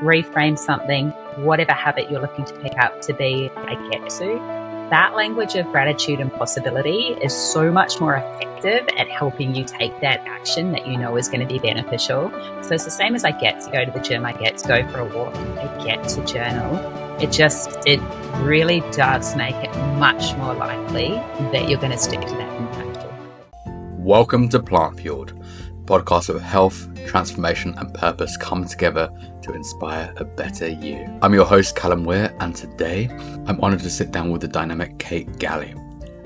reframe something, whatever habit you're looking to pick up to be, I get to. That language of gratitude and possibility is so much more effective at helping you take that action that you know is going to be beneficial. So it's the same as I get to go to the gym, I get to go for a walk, I get to journal. It really does make it much more likely that you're going to stick to that impactful. Welcome to Plant Fueled, podcast where health, transformation and purpose come together to inspire a better you. I'm your host Callum Weir, and today I'm honoured to sit down with the dynamic Kate Galli,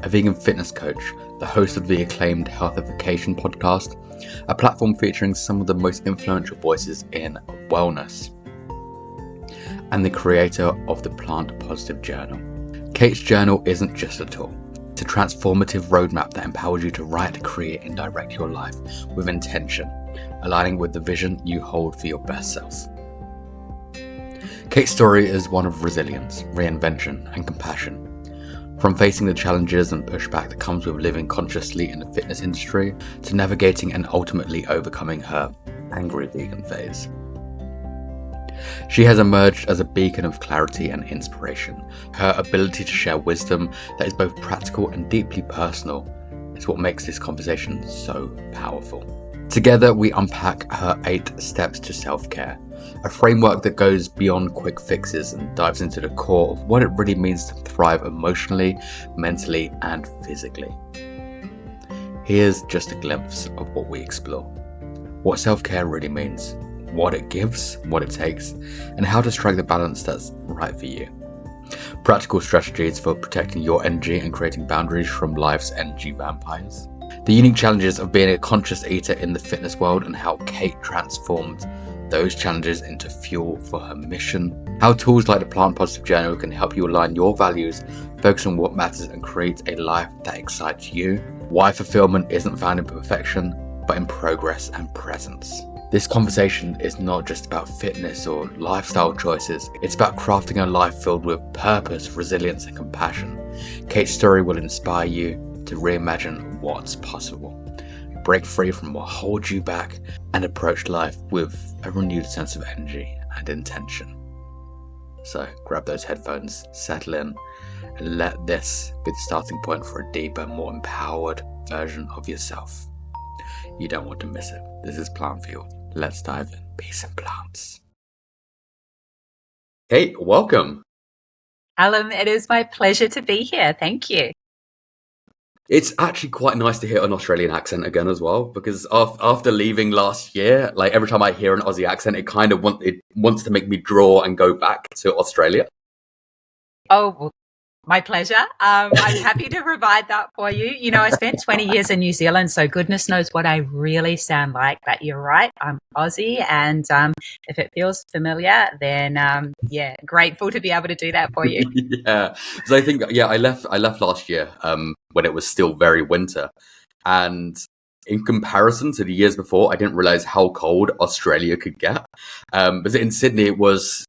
a vegan fitness coach, the host of the acclaimed Health Overcame podcast, a platform featuring some of the most influential voices in wellness, and the creator of the Plant Positive Journal. Kate's journal isn't just a tool. It's a transformative roadmap that empowers you to write, create and direct your life with intention, aligning with the vision you hold for your best self. Kate's story is one of resilience, reinvention and compassion. From facing the challenges and pushback that comes with living consciously in the fitness industry to navigating and ultimately overcoming her angry vegan phase. She has emerged as a beacon of clarity and inspiration. Her ability to share wisdom that is both practical and deeply personal is what makes this conversation so powerful. Together, we unpack her 8 steps to self-care, a framework that goes beyond quick fixes and dives into the core of what it really means to thrive emotionally, mentally, and physically. Here's just a glimpse of what we explore. What self-care really means, what it gives, what it takes, and how to strike the balance that's right for you. Practical strategies for protecting your energy and creating boundaries from life's energy vampires. The unique challenges of being a conscious eater in the fitness world and how Kate transformed those challenges into fuel for her mission. How tools like the Plant Positive Journal can help you align your values, focus on what matters and create a life that excites you. Why fulfillment isn't found in perfection, but in progress and presence. This conversation is not just about fitness or lifestyle choices. It's about crafting a life filled with purpose, resilience, and compassion. Kate's story will inspire you to reimagine what's possible, break free from what holds you back, and approach life with a renewed sense of energy and intention. So grab those headphones, settle in, and let this be the starting point for a deeper, more empowered version of yourself. You don't want to miss it. This is Plant Fueled. Let's dive in. Peace and plants. Kate, welcome. Callum, it is my pleasure to be here. Thank you. It's actually quite nice to hear an Australian accent again as well, because after leaving last year, like every time I hear an Aussie accent, it kind of wants to make me draw and go back to Australia. Oh, well, my pleasure. I'm happy to provide that for you. You know, I spent 20 years in New Zealand, so goodness knows what I really sound like. But you're right, I'm Aussie, and if it feels familiar, then grateful to be able to do that for you. Yeah, so I think I left last year when it was still very winter, and in comparison to the years before, I didn't realize how cold Australia could get. But in Sydney, it was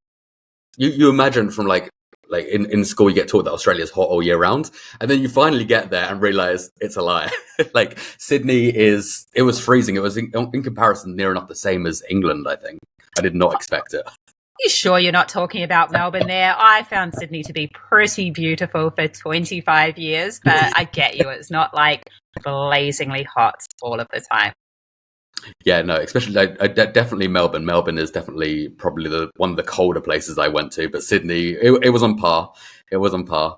you imagine from like in school, you get taught that Australia is hot all year round. And then you finally get there and realize it's a lie. Like Sydney it was freezing. It was in comparison near enough the same as England, I think. I did not expect it. You sure you're not talking about Melbourne there? I found Sydney to be pretty beautiful for 25 years, but I get you. It's not like blazingly hot all of the time. Yeah, no, especially definitely Melbourne. Melbourne is definitely probably one of the colder places I went to, but Sydney, it was on par. It was on par.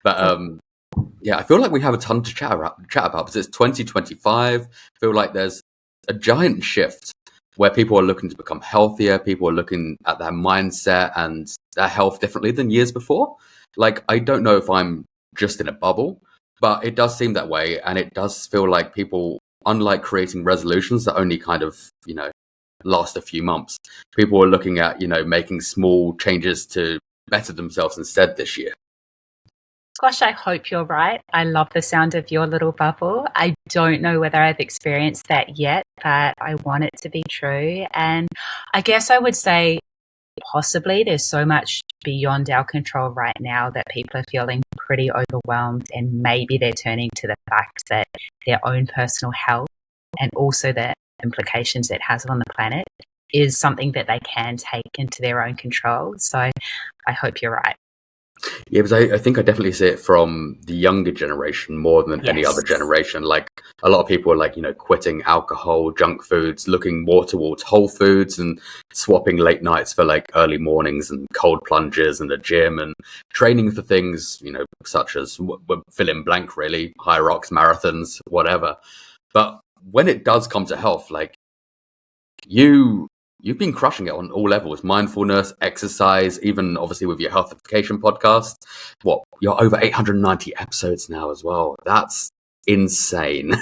But I feel like we have a ton to chat about because it's 2025. I feel like there's a giant shift where people are looking to become healthier. People are looking at their mindset and their health differently than years before. Like, I don't know if I'm just in a bubble, but it does seem that way. And it does feel like people, unlike creating resolutions that only kind of, last a few months, people are looking at, making small changes to better themselves instead this year. Gosh, I hope you're right. I love the sound of your little bubble. I don't know whether I've experienced that yet, but I want it to be true. And I guess I would say possibly there's so much beyond our control right now that people are feeling pretty overwhelmed, and maybe they're turning to the fact that their own personal health and also the implications it has on the planet is something that they can take into their own control. So I hope you're right. Yeah, because I think I definitely see it from the younger generation more than any other generation. Like a lot of people are like, quitting alcohol, junk foods, looking more towards whole foods and swapping late nights for like early mornings and cold plunges and the gym and training for things, such as fill in blank really, high rocks, marathons, whatever. But when it does come to health, like you've been crushing it on all levels: mindfulness, exercise, even obviously with your healthification podcast. You're over 890 episodes now as well. That's insane.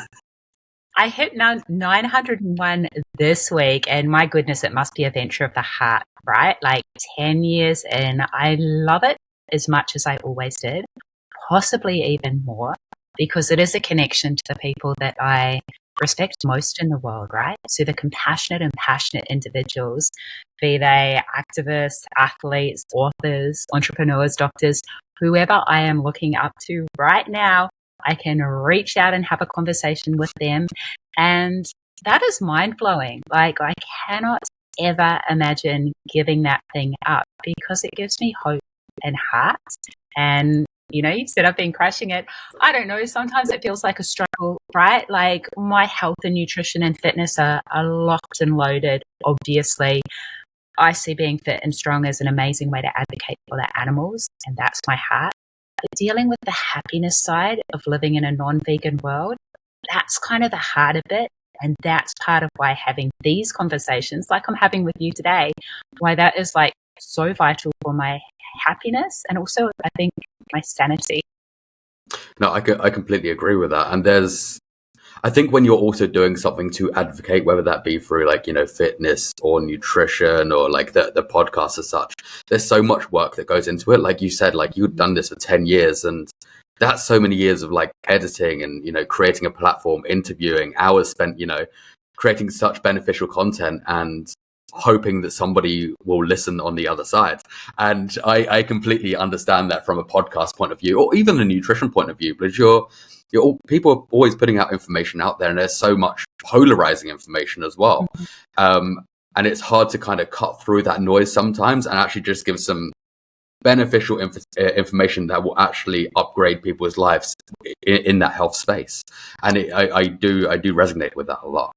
I hit 901 this week, and my goodness, it must be a venture of the heart, right? Like 10 years in. I love it as much as I always did, possibly even more, because it is a connection to the people that I respect most in the world, right? So the compassionate and passionate individuals, be they activists, athletes, authors, entrepreneurs, doctors, whoever I am looking up to right now, I can reach out and have a conversation with them. And that is mind-blowing. Like, I cannot ever imagine giving that thing up because it gives me hope and heart. And you said I've been crushing it. I don't know. Sometimes it feels like a struggle, right? Like my health and nutrition and fitness are locked and loaded. Obviously, I see being fit and strong as an amazing way to advocate for the animals, and that's my heart. But dealing with the happiness side of living in a non-vegan world, that's kind of the harder bit. And that's part of why having these conversations, like I'm having with you today, why that is like so vital for my happiness and also, I think, my sanity. No, I completely agree with that. And I think when you're also doing something to advocate, whether that be through like, fitness or nutrition or like the podcast as such, there's so much work that goes into it. Like you said, like you've done this for 10 years and that's so many years of like editing and, creating a platform, interviewing, hours spent, creating such beneficial content and hoping that somebody will listen on the other side. And I completely understand that from a podcast point of view or even a nutrition point of view, because people are always putting out information out there and there's so much polarizing information as well. And it's hard to kind of cut through that noise sometimes and actually just give some beneficial information that will actually upgrade people's lives in that health space. And I do resonate with that a lot.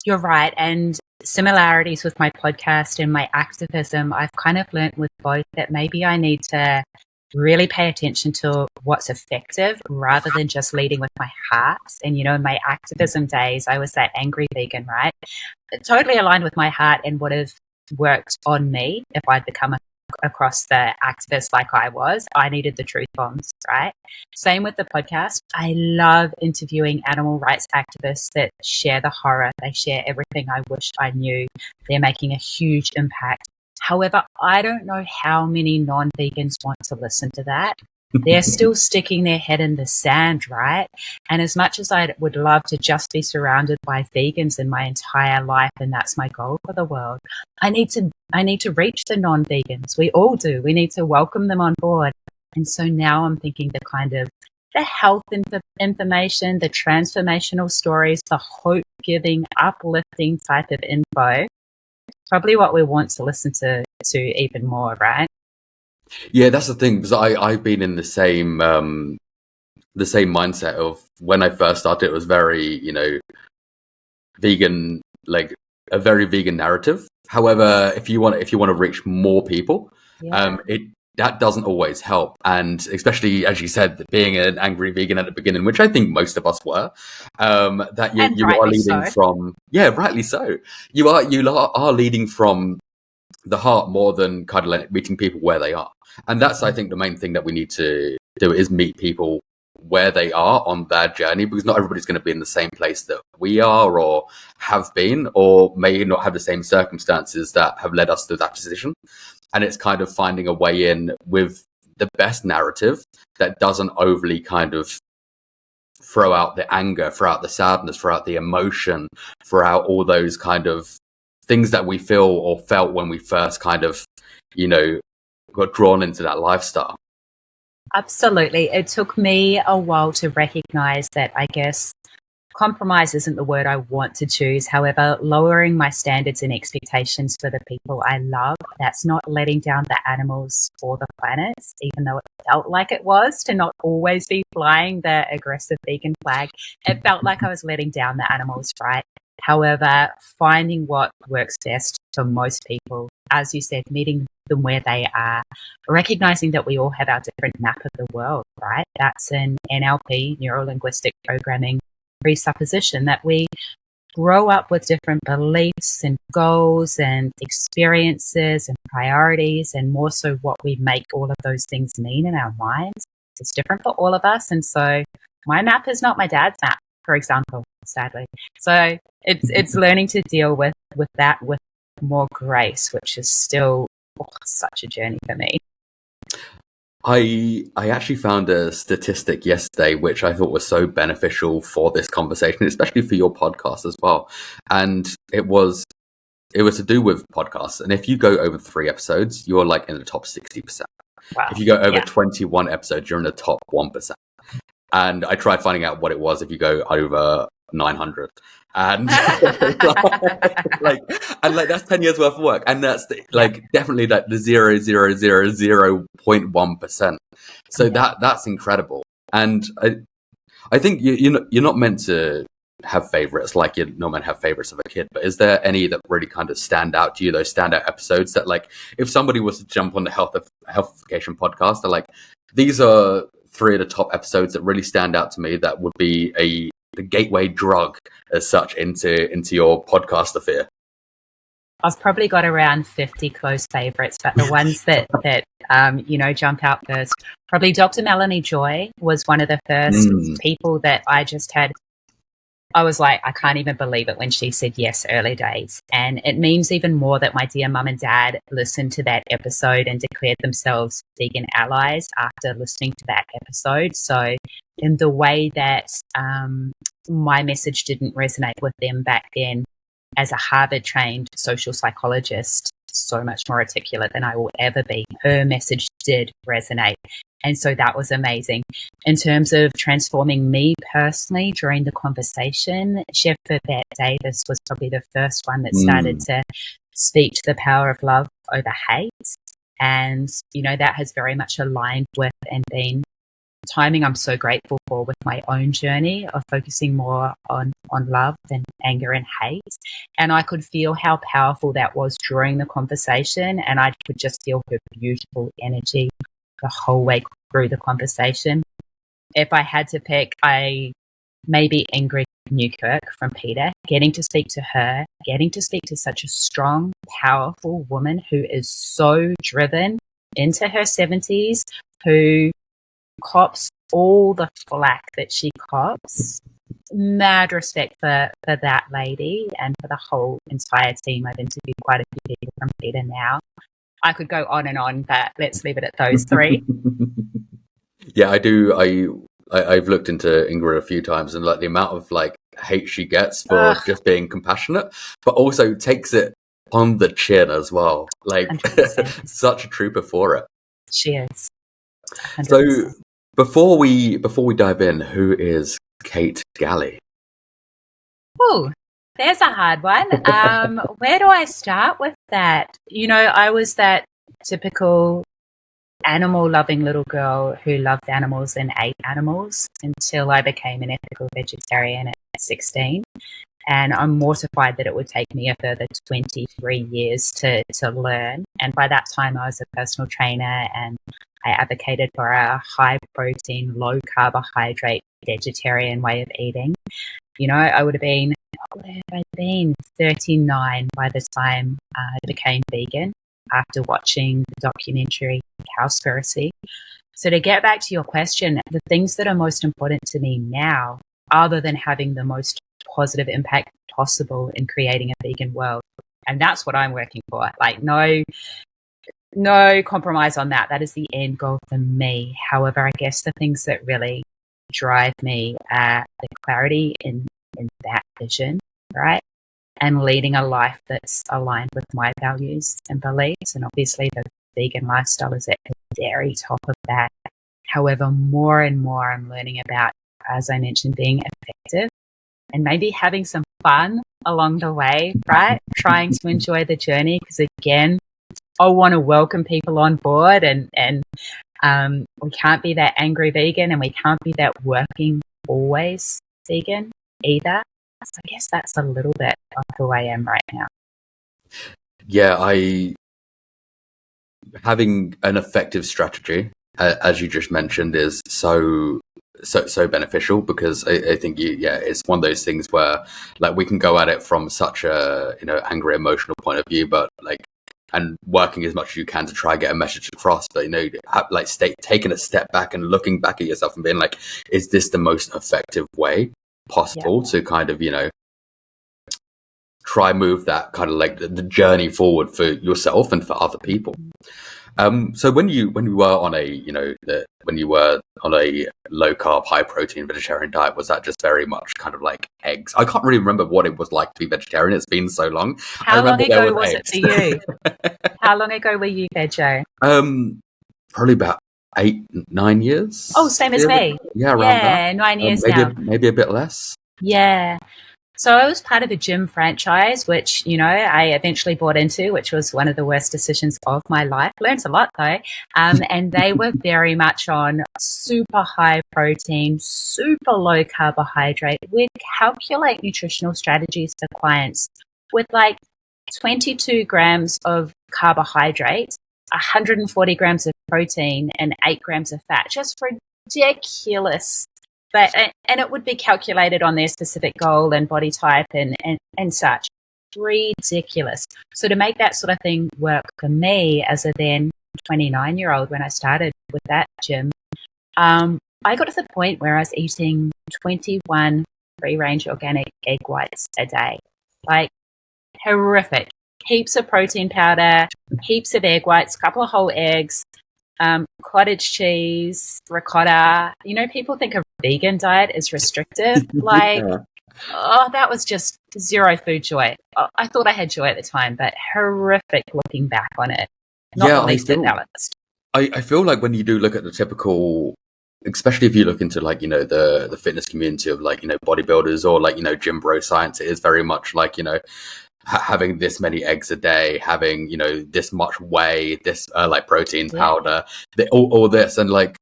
You're right. And similarities with my podcast and my activism, I've kind of learned with both that maybe I need to really pay attention to what's effective rather than just leading with my heart. And, in my activism days, I was that angry vegan, right? It totally aligned with my heart and would have worked on me if I'd become across the activist like I was. I needed the truth bombs, right? Same with the podcast. I love interviewing animal rights activists that share the horror. They share everything I wish I knew. They're making a huge impact. However, I don't know how many non-vegans want to listen to that. They're still sticking their head in the sand, right? And as much as I would love to just be surrounded by vegans in my entire life, and that's my goal for the world, I need to reach the non-vegans. We all do. We need to welcome them on board. And so now I'm thinking the health information, the transformational stories, the hope-giving, uplifting type of info, probably what we want to listen to even more, right? Yeah, that's the thing, because I've been in the same mindset of when I first started. It was very, vegan, like a very vegan narrative. However, if you want to reach more people, that doesn't always help. And especially, as you said, being an angry vegan at the beginning, which I think most of us were, that you are leading from, rightly so. You are leading from the heart more than kind of like meeting people where they are. And that's, I think, the main thing that we need to do is meet people where they are on their journey, because not everybody's going to be in the same place that we are or have been, or may not have the same circumstances that have led us to that decision. And it's kind of finding a way in with the best narrative that doesn't overly kind of throw out the anger, throw out the sadness, throw out the emotion, throw out all those kind of things that we feel or felt when we first kind of, got drawn into that lifestyle. Absolutely. It took me a while to recognize that, I guess, compromise isn't the word I want to choose. However, lowering my standards and expectations for the people I love, that's not letting down the animals or the planets, even though it felt like it was to not always be flying the aggressive vegan flag. It felt like I was letting down the animals, right? However, finding what works best for most people, as you said, meeting them where they are, recognizing that we all have our different map of the world, right? That's an NLP, neuro-linguistic programming presupposition that we grow up with different beliefs and goals and experiences and priorities, and more so what we make all of those things mean in our minds. It's different for all of us. And so my map is not my dad's map, for example, sadly. So it's learning to deal with that with more grace, which is still such a journey for me. I actually found a statistic yesterday which I thought was so beneficial for this conversation, especially for your podcast as well. And it was to do with podcasts. And if you go over 3 episodes, you're like in the top 60%. Wow. If you go over 21 episodes, you're in the top 1%. And I tried finding out what it was if you go over 900. And like that's 10 years worth of work, and that's definitely like the 0.1%. So that's incredible. And I think you're not meant to have favorites, like you're not meant to have favorites of a kid. But is there any that really kind of stand out to you? Those standout episodes that, like, if somebody was to jump on the healthification podcast, they're like, these are 3 of the top episodes that really stand out to me. That would be the gateway drug as such into your podcast affair. I've probably got around 50 close favorites, but the ones that jump out first, probably Dr. Melanie Joy was one of the first people that I just had. I was like, I can't even believe it when she said yes, early days. And it means even more that my dear mum and dad listened to that episode and declared themselves vegan allies after listening to that episode. So in the way that my message didn't resonate with them back then, as a Harvard-trained social psychologist, so much more articulate than I will ever be, her message did resonate. And so that was amazing. In terms of transforming me personally during the conversation, Chef Bette Davis was probably the first one that started to speak to the power of love over hate. And, that has very much aligned with and been timing I'm so grateful for with my own journey of focusing more on love than anger and hate. And I could feel how powerful that was during the conversation, and I could just feel her beautiful energy the whole way through the conversation. If I had to pick, maybe Ingrid Newkirk from Peter, getting to speak to her, getting to speak to such a strong, powerful woman who is so driven into her 70s, who cops all the flack that she cops. Mad respect for that lady and for the whole entire team. I've interviewed quite a few people from Peter now. I could go on and on, but let's leave it at those 3. Yeah, I do. I've looked into Ingrid a few times, and like the amount of like hate she gets for just being compassionate, but also takes it on the chin as well. Like such a trooper for it. She is. 100%. So before we dive in, who is Kate Galli? Oh, there's a hard one. Where do I start with that? I was that typical animal-loving little girl who loved animals and ate animals until I became an ethical vegetarian at 16. And I'm mortified that it would take me a further 23 years to learn. And by that time, I was a personal trainer, and I advocated for a high-protein, low-carbohydrate vegetarian way of eating. I would have been, 39 by the time I became vegan after watching the documentary Cowspiracy. So to get back to your question, the things that are most important to me now, other than having the most positive impact possible in creating a vegan world, and that's what I'm working for. Like no compromise on that. That is the end goal for me. However, I guess the things that really drive me are the clarity in that vision, right? And leading a life that's aligned with my values and beliefs. And obviously the vegan lifestyle is at the very top of that. However, more and more I'm learning about, as I mentioned, being effective and maybe having some fun along the way, right? Trying to enjoy the journey, because again, I want to welcome people on board, and we can't be that angry vegan, and we can't be that working always vegan either. So I guess that's a little bit of who I am right now. Yeah, having an effective strategy, as you just mentioned, is so beneficial, because I think it's one of those things where like we can go at it from such a angry emotional point of view, but like, and working as much as you can to try and get a message across, but taking a step back and looking back at yourself and being like, is this the most effective way possible to kind of try move that kind of like the journey forward for yourself and for other people. So when you were on a low carb, high protein vegetarian diet, was that just very much kind of like eggs? I can't really remember what it was like to be vegetarian. It's been so long. How long ago was it for you? How long ago were you veg? Probably about 8-9 years. Oh, same as me. Yeah, around that. 9 years now. now. Maybe a bit less. Yeah. So I was part of a gym franchise, which, I eventually bought into, which was one of the worst decisions of my life. Learned a lot though. And they were very much on super high protein, super low carbohydrate. We'd calculate nutritional strategies for clients with like 22 grams of carbohydrates, 140 grams of protein, and 8 grams of fat. Just ridiculous. But, and it would be calculated on their specific goal and body type and such. Ridiculous. So to make that sort of thing work for me as a then 29-year-old when I started with that gym, I got to the point where I was eating 21 free-range organic egg whites a day. Like, horrific. Heaps of protein powder, heaps of egg whites, couple of whole eggs, cottage cheese, ricotta. People think a vegan diet is restrictive. Like, that was just zero food joy. I thought I had joy at the time, but horrific looking back on it. Not the least balanced. I feel like when you do look at the typical, especially if you look into like, the fitness community of like, bodybuilders or like, gym bro science, it is very much like, having this many eggs a day, having, this much whey, this like protein powder, all this. And like,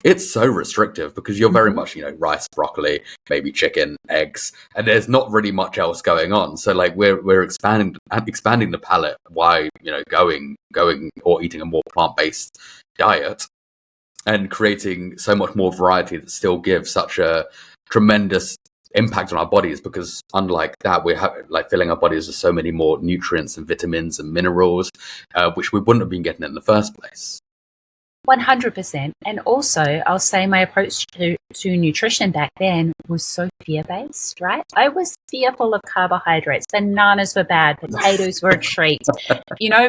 it's so restrictive because you're very much, rice, broccoli, maybe chicken, eggs, and there's not really much else going on. So like we're expanding the palette while, going or eating a more plant-based diet and creating so much more variety that still gives such a tremendous impact on our bodies, because unlike that, we have like filling our bodies with so many more nutrients and vitamins and minerals, which we wouldn't have been getting in the first place. 100%. And also, I'll say my approach to nutrition back then was so fear-based, right? I was fearful of carbohydrates. Bananas were bad. Potatoes were a treat.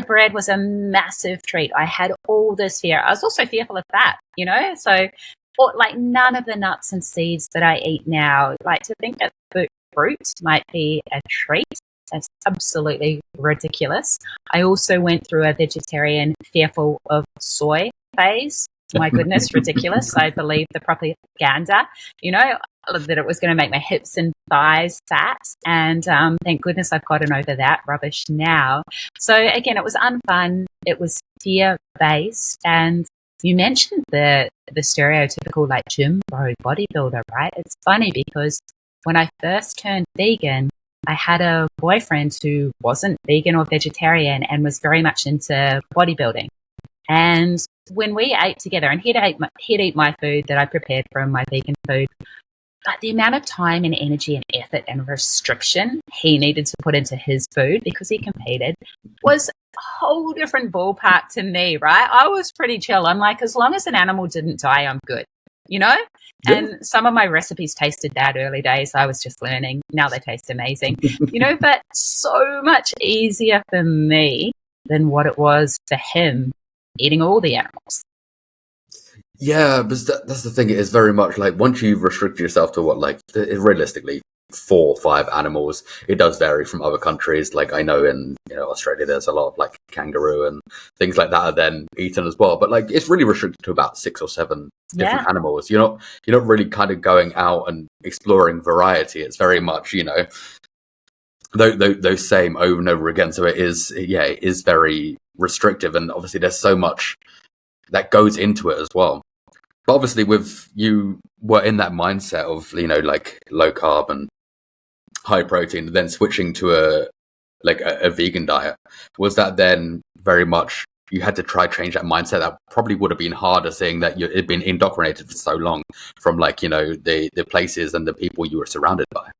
Bread was a massive treat. I had all this fear. I was also fearful of fat, so or like none of the nuts and seeds that I eat now. Like, to think that fruit might be a treat, that's absolutely ridiculous. I also went through a vegetarian fearful of soy phase. My goodness, ridiculous. I believed the propaganda, that it was going to make my hips and thighs fat. And thank goodness I've gotten over that rubbish now. So again, it was unfun. It was fear-based. And you mentioned the stereotypical like gym bro bodybuilder, right? It's funny because when I first turned vegan, I had a boyfriend who wasn't vegan or vegetarian and was very much into bodybuilding. And when we ate together, and he'd eat my food that I prepared from my vegan food, but the amount of time and energy and effort and restriction he needed to put into his food because he competed was a whole different ballpark to me, right? I was pretty chill. I'm like, as long as an animal didn't die, I'm good, Yeah. And some of my recipes tasted bad early days. I was just learning. Now they taste amazing, but so much easier for me than what it was for him eating all the animals. Yeah, but that's the thing. It is very much like once you restrict yourself to what, like, realistically, 4 or 5 animals. It does vary from other countries. Like I know in Australia, there's a lot of like kangaroo and things like that are then eaten as well. But like it's really restricted to about 6 or 7 different animals. You're not really kind of going out and exploring variety. It's very much those same over and over again. So it is very restrictive, and obviously there's so much that goes into it as well. But obviously, with you were in that mindset of like low carb and high protein, then switching to a vegan diet, was that then very much you had to try change that mindset? That probably would have been harder, seeing that you had been indoctrinated for so long from the places and the people you were surrounded by.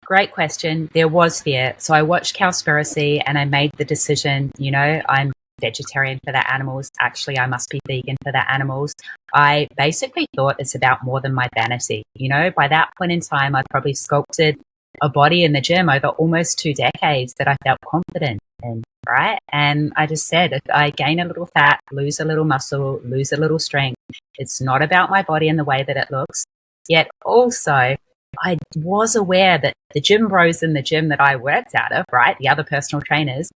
Great question. There was fear. So I watched Cowspiracy and I made the decision, I'm vegetarian for the animals. Actually, I must be vegan for the animals. I basically thought it's about more than my vanity. By that point in time, I'd probably sculpted a body in the gym over almost 2 decades that I felt confident in, right? And I just said, if I gain a little fat, lose a little muscle, lose a little strength, it's not about my body and the way that it looks. Yet also, I was aware that the gym bros in the gym that I worked out of, right, the other personal trainers,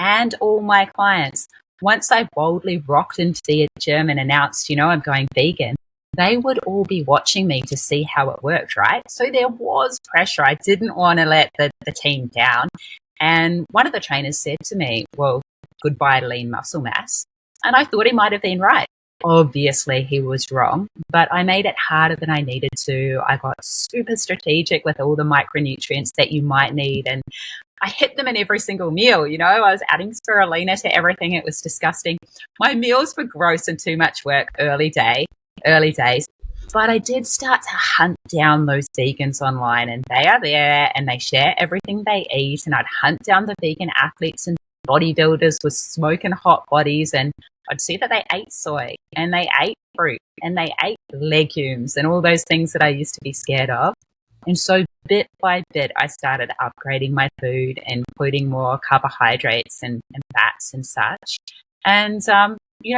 and all my clients, once I boldly rocked into the gym and announced, I'm going vegan, they would all be watching me to see how it worked, right? So there was pressure. I didn't want to let the team down. And one of the trainers said to me, well, goodbye lean muscle mass. And I thought he might have been right. Obviously, he was wrong, but I made it harder than I needed to. I got super strategic with all the micronutrients that you might need, and I hit them in every single meal. I was adding spirulina to everything. It was disgusting. My meals were gross and too much work early days. But I did start to hunt down those vegans online, and they are there and they share everything they eat. And I'd hunt down the vegan athletes and bodybuilders with smoking hot bodies, and I'd see that they ate soy and they ate fruit and they ate legumes and all those things that I used to be scared of. And so bit by bit, I started upgrading my food and including more carbohydrates and fats and such. And,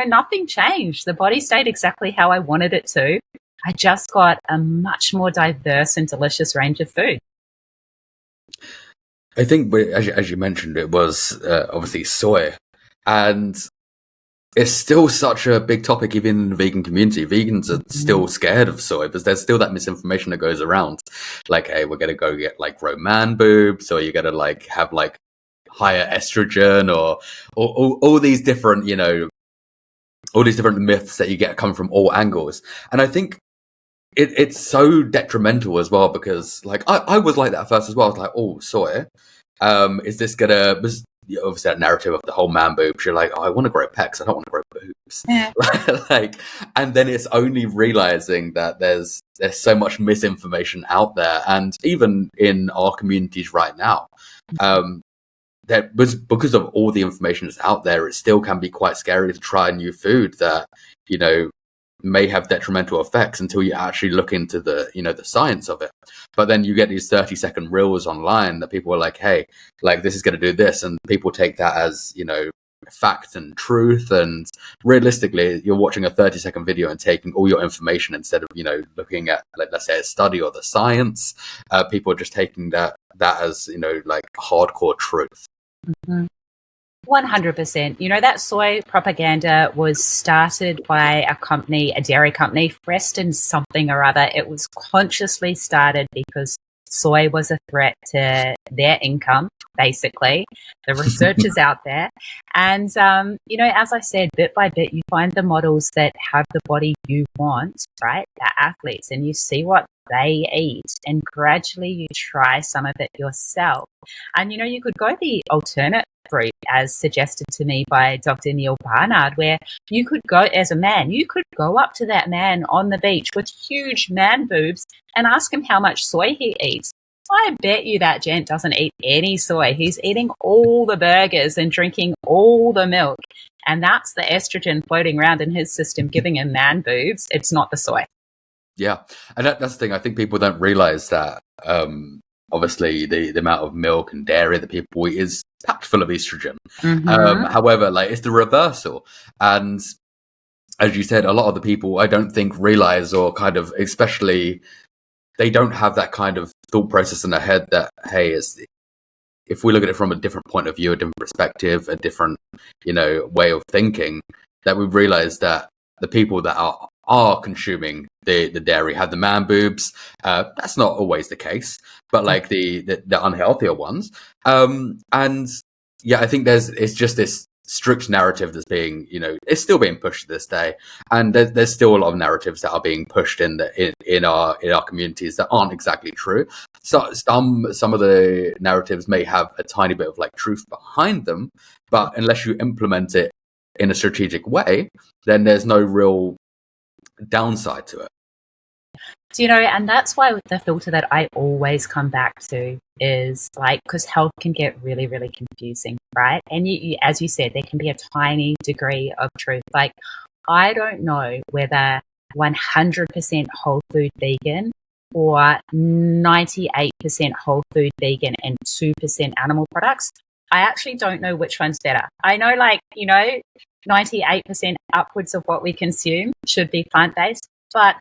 nothing changed. The body stayed exactly how I wanted it to. I just got a much more diverse and delicious range of food. I think, as you mentioned, it was obviously soy. And it's still such a big topic even in the vegan community. Vegans are still scared of soy because there's still that misinformation that goes around. Like, hey, we're going to go get grow man boobs, or you're going to have higher estrogen, or all these different, all these different myths that you get come from all angles. And I think it's so detrimental as well, because I was like that at first as well. I was like, oh, soy. Is this was obviously that narrative of the whole man boobs? You're like, oh, I want to grow pecs, I don't want to grow boobs. Yeah. And then it's only realizing that there's so much misinformation out there, and even in our communities right now, that was because of all the information that's out there. It still can be quite scary to try new food that may have detrimental effects until you actually look into the the science of it. But then you get these 30-second reels online that people are like, hey, this is going to do this, and people take that as fact and truth. And realistically, you're watching a 30-second video and taking all your information instead of looking at let's say a study or the science. People are just taking that as hardcore truth. 100%. That soy propaganda was started by a dairy company, Freston something or other. It was consciously started because soy was a threat to their income, basically. The research is out there. And, as I said, bit by bit, you find the models that have the body you want, right? The athletes, and you see what they eat, and gradually you try some of it yourself. And, you could go the alternate route, as suggested to me by Dr. Neil Barnard, where you could go as a man, you could go up to that man on the beach with huge man boobs and ask him how much soy he eats. I bet you that gent doesn't eat any soy. He's eating all the burgers and drinking all the milk. And that's the estrogen floating around in his system giving him man boobs. It's not the soy. Yeah. And that's the thing. I think people don't realize that obviously the amount of milk and dairy that people eat is packed full of estrogen. However, it's the reversal. And as you said, a lot of the people I don't think realize, or kind of especially they don't have that kind of thought process in their head that, hey, if we look at it from a different point of view, a different perspective, a different, way of thinking, that we realize that the people that are consuming the dairy have the man boobs. That's not always the case, but like the unhealthier ones. And yeah, I think it's just this strict narrative that's being, it's still being pushed to this day, and there's still a lot of narratives that are being pushed in our communities that aren't exactly true. So some of the narratives may have a tiny bit of like truth behind them, but unless you implement it in a strategic way, then there's no real downside to it. So, and that's why the filter that I always come back to is like, because health can get really, really confusing, right? And you, as you said, there can be a tiny degree of truth. Like, I don't know whether 100% whole food vegan or 98% whole food vegan and 2% animal products. I actually don't know which one's better. I know, 98% upwards of what we consume should be plant-based, but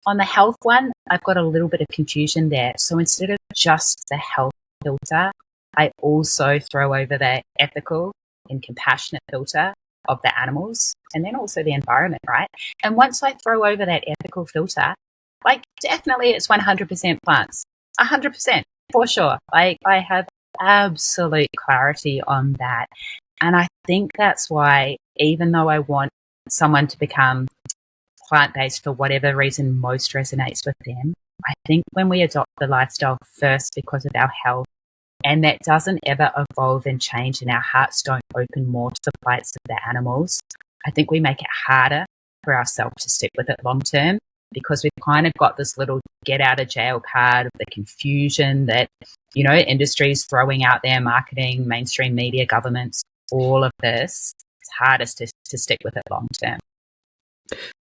on the health one, I've got a little bit of confusion there. So instead of just the health filter, I also throw over the ethical and compassionate filter of the animals and then also the environment, right? And once I throw over that ethical filter, definitely it's 100% plants, 100% for sure. I have absolute clarity on that. And I think that's why, even though I want someone to become plant-based for whatever reason most resonates with them, I think when we adopt the lifestyle first because of our health, and that doesn't ever evolve and change and our hearts don't open more to the plights of the animals, I think we make it harder for ourselves to stick with it long term, because we've kind of got this little get out of jail card of the confusion that, industries throwing out there, marketing, mainstream media, governments, all of this. It's hardest to stick with it long term.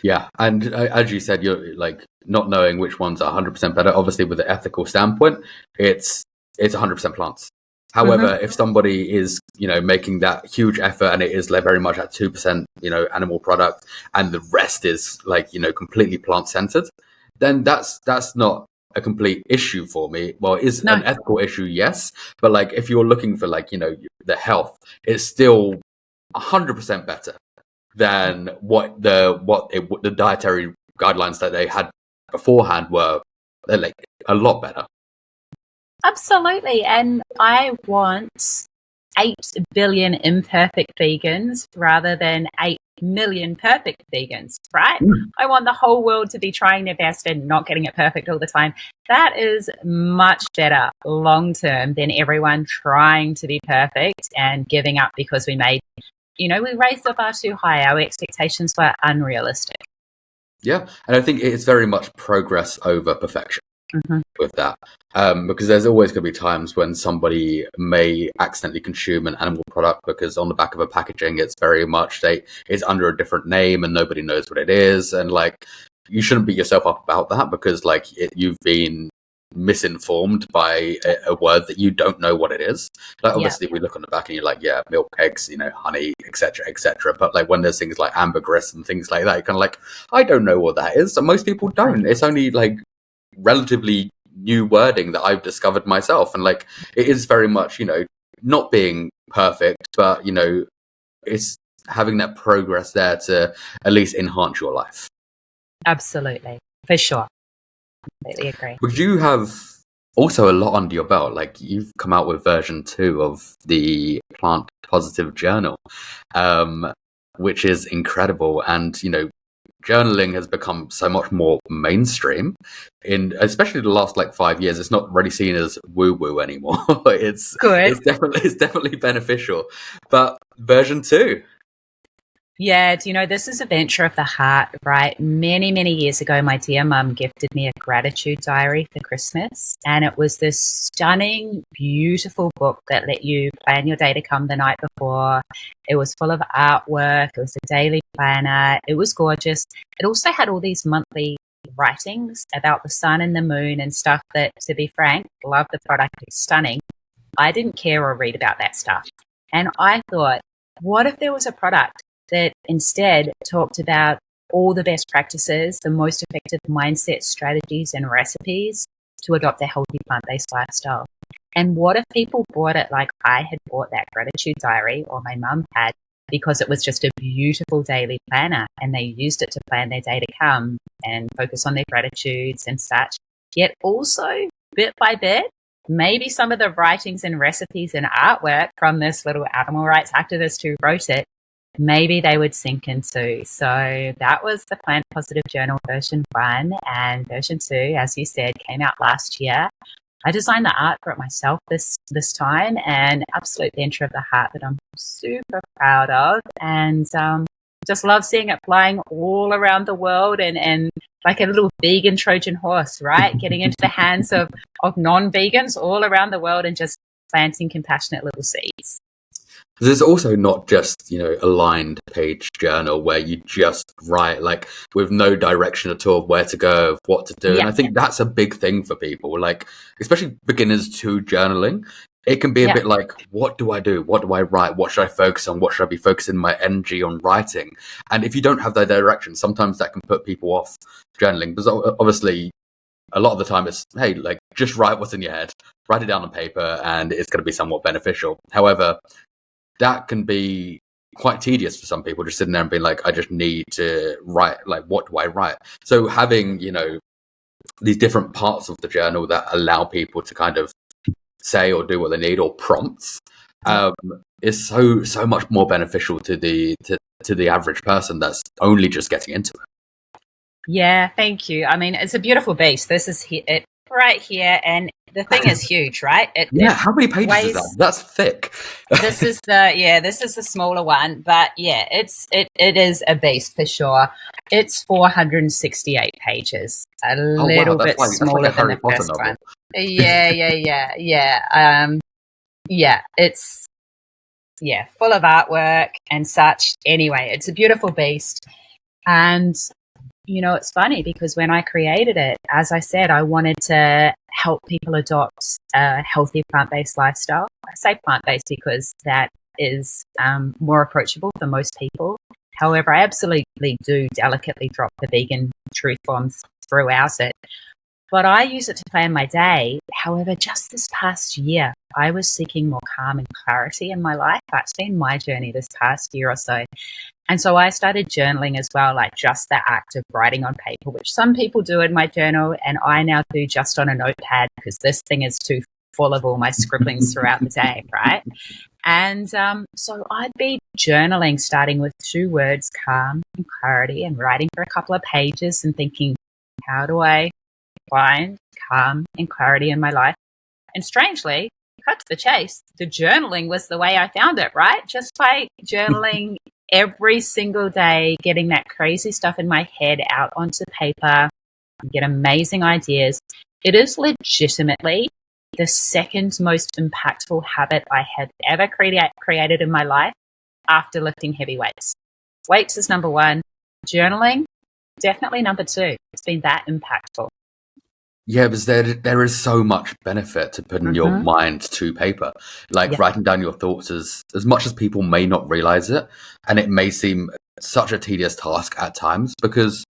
Yeah, and as you said, you're like not knowing which ones are 100% better. Obviously, with the ethical standpoint, it's 100% plants. However, if somebody is, making that huge effort and it is very much at 2%, animal product, and the rest is completely plant centered, then that's not a complete issue for me. Well, it is an ethical issue, yes, but if you're looking for the health, it's still 100% better than what the dietary guidelines that they had beforehand were. They're a lot better. Absolutely. And I want 8 billion imperfect vegans rather than 8 million perfect vegans, right? I want the whole world to be trying their best and not getting it perfect all the time. That is much better long term than everyone trying to be perfect and giving up because we raised the bar too high. Our expectations were unrealistic. Yeah. And I think it's very much progress over perfection. With that, because there's always going to be times when somebody may accidentally consume an animal product because on the back of a packaging it's very much it's under a different name and nobody knows what it is, and you shouldn't beat yourself up about that because you've been misinformed by a word that you don't know what it is. Obviously we look on the back and you're like, yeah, milk, eggs, honey, etc., but when there's things like ambergris and things like that, you're kind of I don't know what that is, and most people don't. It's only relatively new wording that I've discovered myself, and it is very much not being perfect, but it's having that progress there to at least enhance your life. Absolutely, for sure. Completely agree. Would you have also a lot under your belt? You've come out with version 2 of the Plant Positive Journal, which is incredible, and journaling has become so much more mainstream in especially the last 5 years. It's not really seen as woo-woo anymore. It's good. It's definitely beneficial. But version 2. Yeah, this is a venture of the heart, right? Many, many years ago, my dear mum gifted me a gratitude diary for Christmas. And it was this stunning, beautiful book that let you plan your day to come the night before. It was full of artwork. It was a daily planner. It was gorgeous. It also had all these monthly writings about the sun and the moon and stuff that, to be frank, love the product. It's stunning. I didn't care or read about that stuff. And I thought, what if there was a product that instead talked about all the best practices, the most effective mindset strategies and recipes to adopt a healthy plant-based lifestyle. And what if people bought it like I had bought that gratitude diary, or my mum had, because it was just a beautiful daily planner and they used it to plan their day to come and focus on their gratitudes and such. Yet also, bit by bit, maybe some of the writings and recipes and artwork from this little animal rights activist who wrote it, maybe they would sink into. So that was the Plant Positive Journal version 1, and version 2, as you said, came out last year. I designed the art for it myself this time, and absolute venture of the heart that I'm super proud of, and just love seeing it flying all around the world and like a little vegan Trojan horse, right? Getting into the hands of non-vegans all around the world and just planting compassionate little seeds. There's also not just, a lined page journal where you just write like with no direction at all of where to go, of what to do. Yeah. And I think that's a big thing for people, like especially beginners to journaling. It can be a bit like, what do I do? What do I write? What should I focus on? What should I be focusing my energy on writing? And if you don't have that direction, sometimes that can put people off journaling, because obviously a lot of the time it's, hey, like just write what's in your head, write it down on paper, and it's going to be somewhat beneficial. However, that can be quite tedious for some people, just sitting there and being like, I just need to write, like, what do I write? So having, these different parts of the journal that allow people to kind of say or do what they need, or prompts, is so much more beneficial to the average person that's only just getting into it. Yeah, thank you. I mean, it's a beautiful beast. This is it right here, and the thing is huge, right? How many pages is that? That's thick. This is the smaller one, but yeah, it is a beast for sure. It's 468 pages, a little bit smaller than the first one. It's full of artwork and such. Anyway, it's a beautiful beast, and it's funny because when I created it, as I said, I wanted to help people adopt a healthy plant-based lifestyle. I say plant-based because that is more approachable for most people. However, I absolutely do delicately drop the vegan truth bombs throughout it. But I use it to plan my day. However, just this past year, I was seeking more calm and clarity in my life. That's been my journey this past year or so. And so I started journaling as well, like just the act of writing on paper, which some people do in my journal, and I now do just on a notepad because this thing is too full of all my scribblings throughout the day, right? And so I'd be journaling, starting with 2 words, calm and clarity, and writing for a couple of pages and thinking, how do I find calm and clarity in my life? And strangely, cut to the chase, the journaling was the way I found it, right? Just by journaling every single day, getting that crazy stuff in my head out onto paper, get amazing ideas. It is legitimately the second most impactful habit I have ever created in my life after lifting heavy weights. Weights is number 1. Journaling, definitely number 2. It's been that impactful. Yeah, because there is so much benefit to putting your mind to paper, like writing down your thoughts as much as people may not realize it. And it may seem such a tedious task at times, because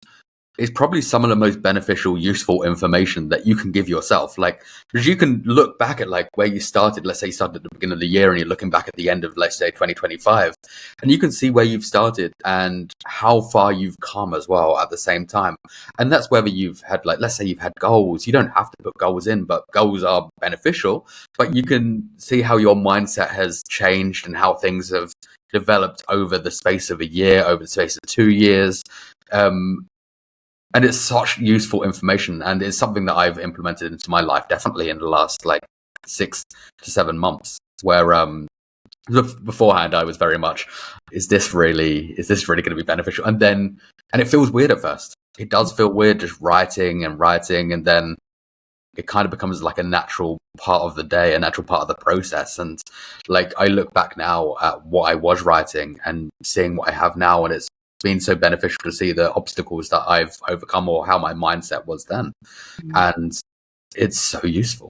it's probably some of the most beneficial, useful information that you can give yourself. Like, because you can look back at like where you started. Let's say you started at the beginning of the year and you're looking back at the end of, let's say, 2025, and you can see where you've started and how far you've come as well at the same time. And that's whether you've had, like, let's say you've had goals. You don't have to put goals in, but goals are beneficial. But you can see how your mindset has changed and how things have developed over the space of a year, over the space of 2 years. And it's such useful information, and it's something that I've implemented into my life definitely in the last like 6 to 7 months, where beforehand I was very much, is this really going to be beneficial? And it feels weird at first. It does feel weird just writing, and then it kind of becomes like a natural part of the day, a natural part of the process. And like, I look back now at what I was writing and seeing what I have now, and it's been so beneficial to see the obstacles that I've overcome or how my mindset was then. And it's so useful.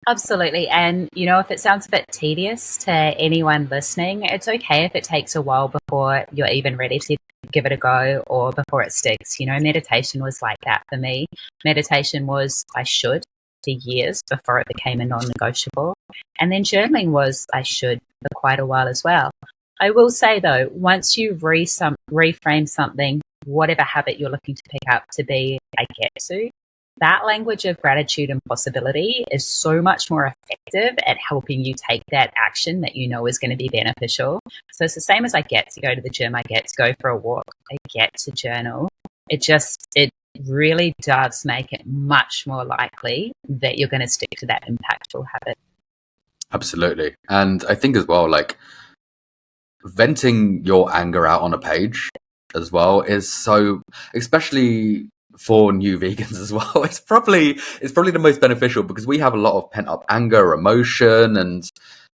Absolutely. And, if it sounds a bit tedious to anyone listening, it's okay if it takes a while before you're even ready to give it a go or before it sticks. Meditation was like that for me. Meditation was I should for years before it became a non negotiable. And then journaling was I should for quite a while as well. I will say though, once you reframe something, whatever habit you're looking to pick up to be I get to, that language of gratitude and possibility is so much more effective at helping you take that action that you know is going to be beneficial. So it's the same as I get to go to the gym, I get to go for a walk, I get to journal. It really does make it much more likely that you're going to stick to that impactful habit. Absolutely. And I think as well, like venting your anger out on a page as well is so, especially for new vegans as well, it's probably the most beneficial because we have a lot of pent up anger, emotion, and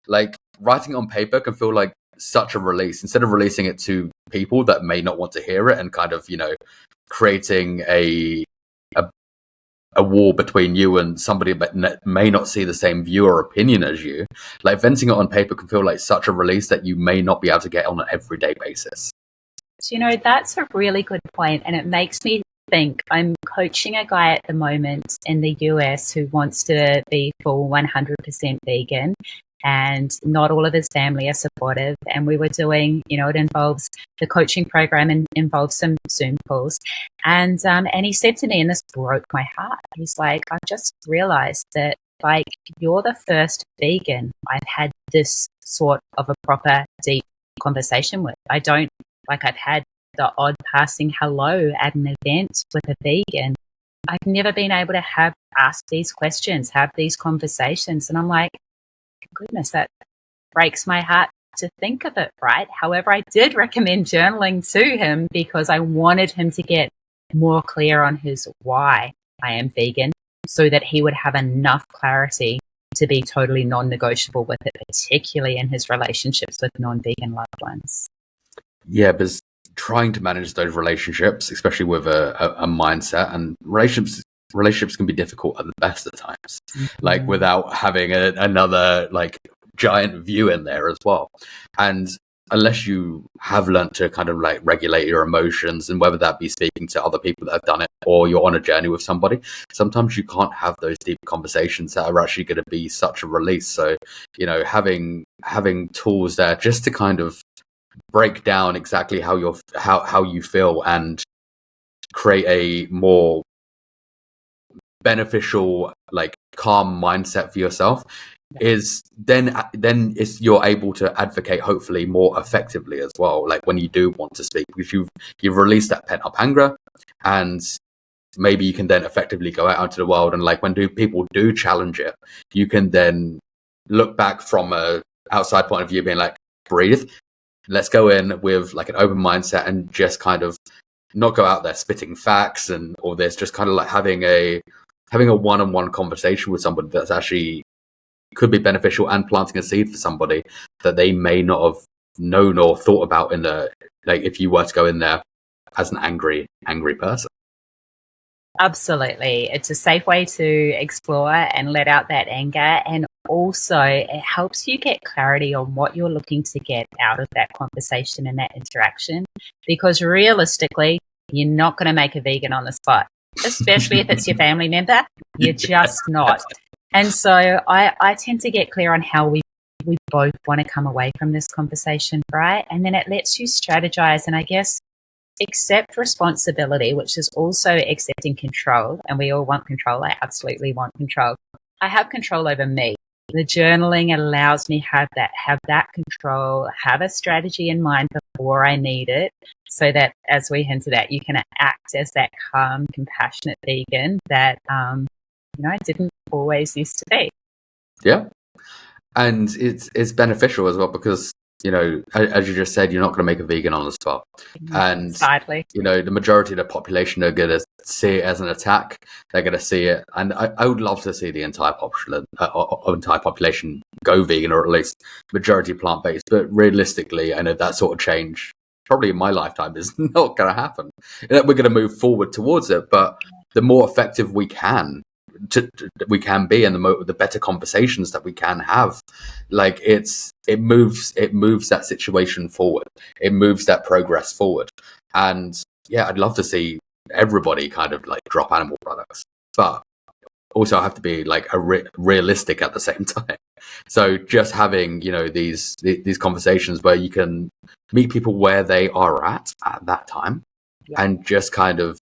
like writing on paper can feel like such a release instead of releasing it to people that may not want to hear it and kind of, creating a wall between you and somebody that may not see the same view or opinion as you. Like venting it on paper can feel like such a release that you may not be able to get on an everyday basis. So, that's a really good point, and it makes me think. I'm coaching a guy at the moment in the US who wants to be full 100% vegan, and not all of his family are supportive. And we were doing, it involves the coaching program and involves some Zoom calls. And he said to me, and this broke my heart, he's like, I've just realized that like you're the first vegan I've had this sort of a proper deep conversation with. I've had the odd passing hello at an event with a vegan. I've never been able to ask these questions, have these conversations. And I'm like, goodness, that breaks my heart to think of it, right? However, I did recommend journaling to him because I wanted him to get more clear on his why I am vegan so that he would have enough clarity to be totally non-negotiable with it, particularly in his relationships with non-vegan loved ones. Yeah, but trying to manage those relationships, especially with a mindset, and relationships can be difficult at the best of times, like without having another like giant view in there as well. And unless you have learned to kind of like regulate your emotions, and whether that be speaking to other people that have done it or you're on a journey with somebody, sometimes you can't have those deep conversations that are actually going to be such a release. So, having tools there just to kind of break down exactly how you feel and create a more beneficial, like calm mindset for yourself is then you're able to advocate hopefully more effectively as well, like when you do want to speak, because you've released that pent up anger, and maybe you can then effectively go out into the world, and like when people do challenge it, you can then look back from a outside point of view being like, breathe, let's go in with like an open mindset and just kind of not go out there spitting facts and all this, just kind of like having a one-on-one conversation with somebody that's actually could be beneficial and planting a seed for somebody that they may not have known or thought about in the, like if you were to go in there as an angry person. Absolutely. It's a safe way to explore and let out that anger. And also it helps you get clarity on what you're looking to get out of that conversation and that interaction. Because realistically, you're not going to make a vegan on the spot, especially if it's your family member. You're just not. And so I tend to get clear on how we both want to come away from this conversation, right? And then it lets you strategize and I guess accept responsibility, which is also accepting control. And we all want control. I absolutely want control. I have control over me. The journaling allows me have that control, have a strategy in mind before I need it, so that, as we hinted at, you can act as that calm, compassionate vegan that I didn't always used to be. Yeah, and it's beneficial as well because as you just said, you're not going to make a vegan on the spot, and sadly, the majority of the population are going to see it as an attack. They're going to see it, and I would love to see the entire population go vegan, or at least majority plant-based. But realistically, I know that sort of change probably in my lifetime is not going to happen. We're going to move forward towards it, but the more effective we can, we can be, and the better conversations that we can have. Like it moves that situation forward. It moves that progress forward. And yeah, I'd love to see everybody kind of like drop animal products, but also I have to be like realistic at the same time. So just having, these conversations where you can meet people where they are at that time, and just kind of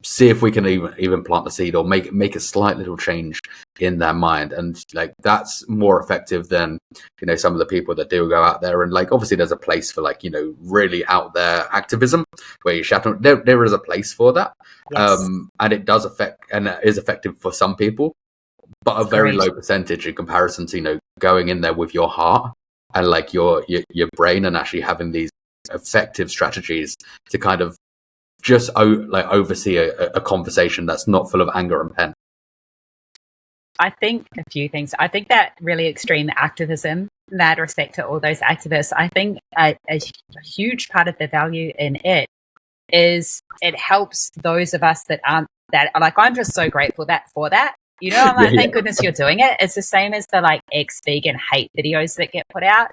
see if we can even plant the seed or make a slight little change in their mind. And like that's more effective than some of the people that do go out there, and like obviously there's a place for like really out there activism where you shout. There is a place for that. Yes. And it does affect, and it is effective for some people, but a very low percentage in comparison to going in there with your heart and like your brain, and actually having these effective strategies to kind of just oversee a conversation that's not full of anger and pain. I think a few things. I think that really extreme activism, mad respect to all those activists, I think a huge part of the value in it is it helps those of us that aren't that, like, I'm just so grateful for that. I'm like, thank goodness you're doing it. It's the same as the like ex-vegan hate videos that get put out.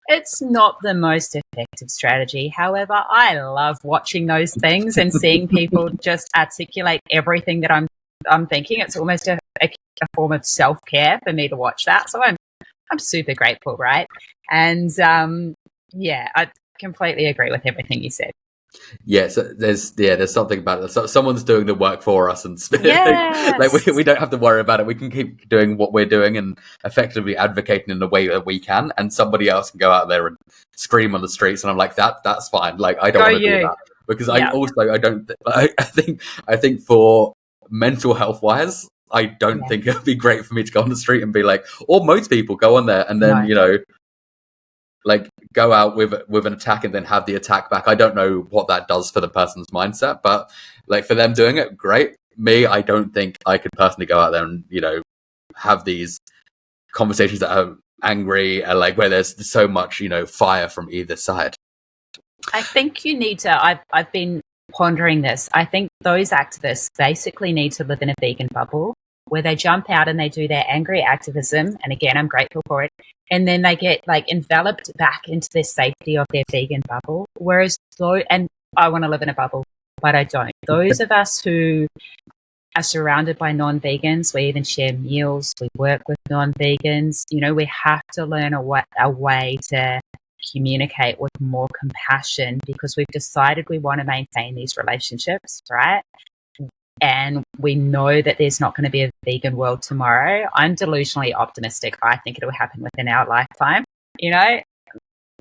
It's not the most effective strategy. However, I love watching those things and seeing people just articulate everything that I'm thinking. It's almost a form of self-care for me to watch that. So I'm super grateful, right? And I completely agree with everything you said. Yeah, so there's something about it. So someone's doing the work for us, and yes. like we don't have to worry about it. We can keep doing what we're doing and effectively advocating in the way that we can, and somebody else can go out there and scream on the streets. And I'm like, that's fine. Like I don't want to do that, because I think for mental health wise, I don't think it would be great for me to go on the street and be like, or most people go on there and then like go out with an attack and then have the attack back. I don't know what that does for the person's mindset, but like for them doing it, great. Me, I don't think I could personally go out there and have these conversations that are angry and like where there's so much fire from either side. I think you need to. I've been pondering this. I think those activists basically need to live in a vegan bubble where they jump out and they do their angry activism. And again, I'm grateful for it. And then they get like enveloped back into the safety of their vegan bubble. Whereas and I want to live in a bubble, but I don't. Those of us who are surrounded by non-vegans, we even share meals, we work with non-vegans, we have to learn a way to communicate with more compassion, because we've decided we want to maintain these relationships, right? And we know that there's not going to be a vegan world tomorrow. I'm delusionally optimistic. I think it'll happen within our lifetime,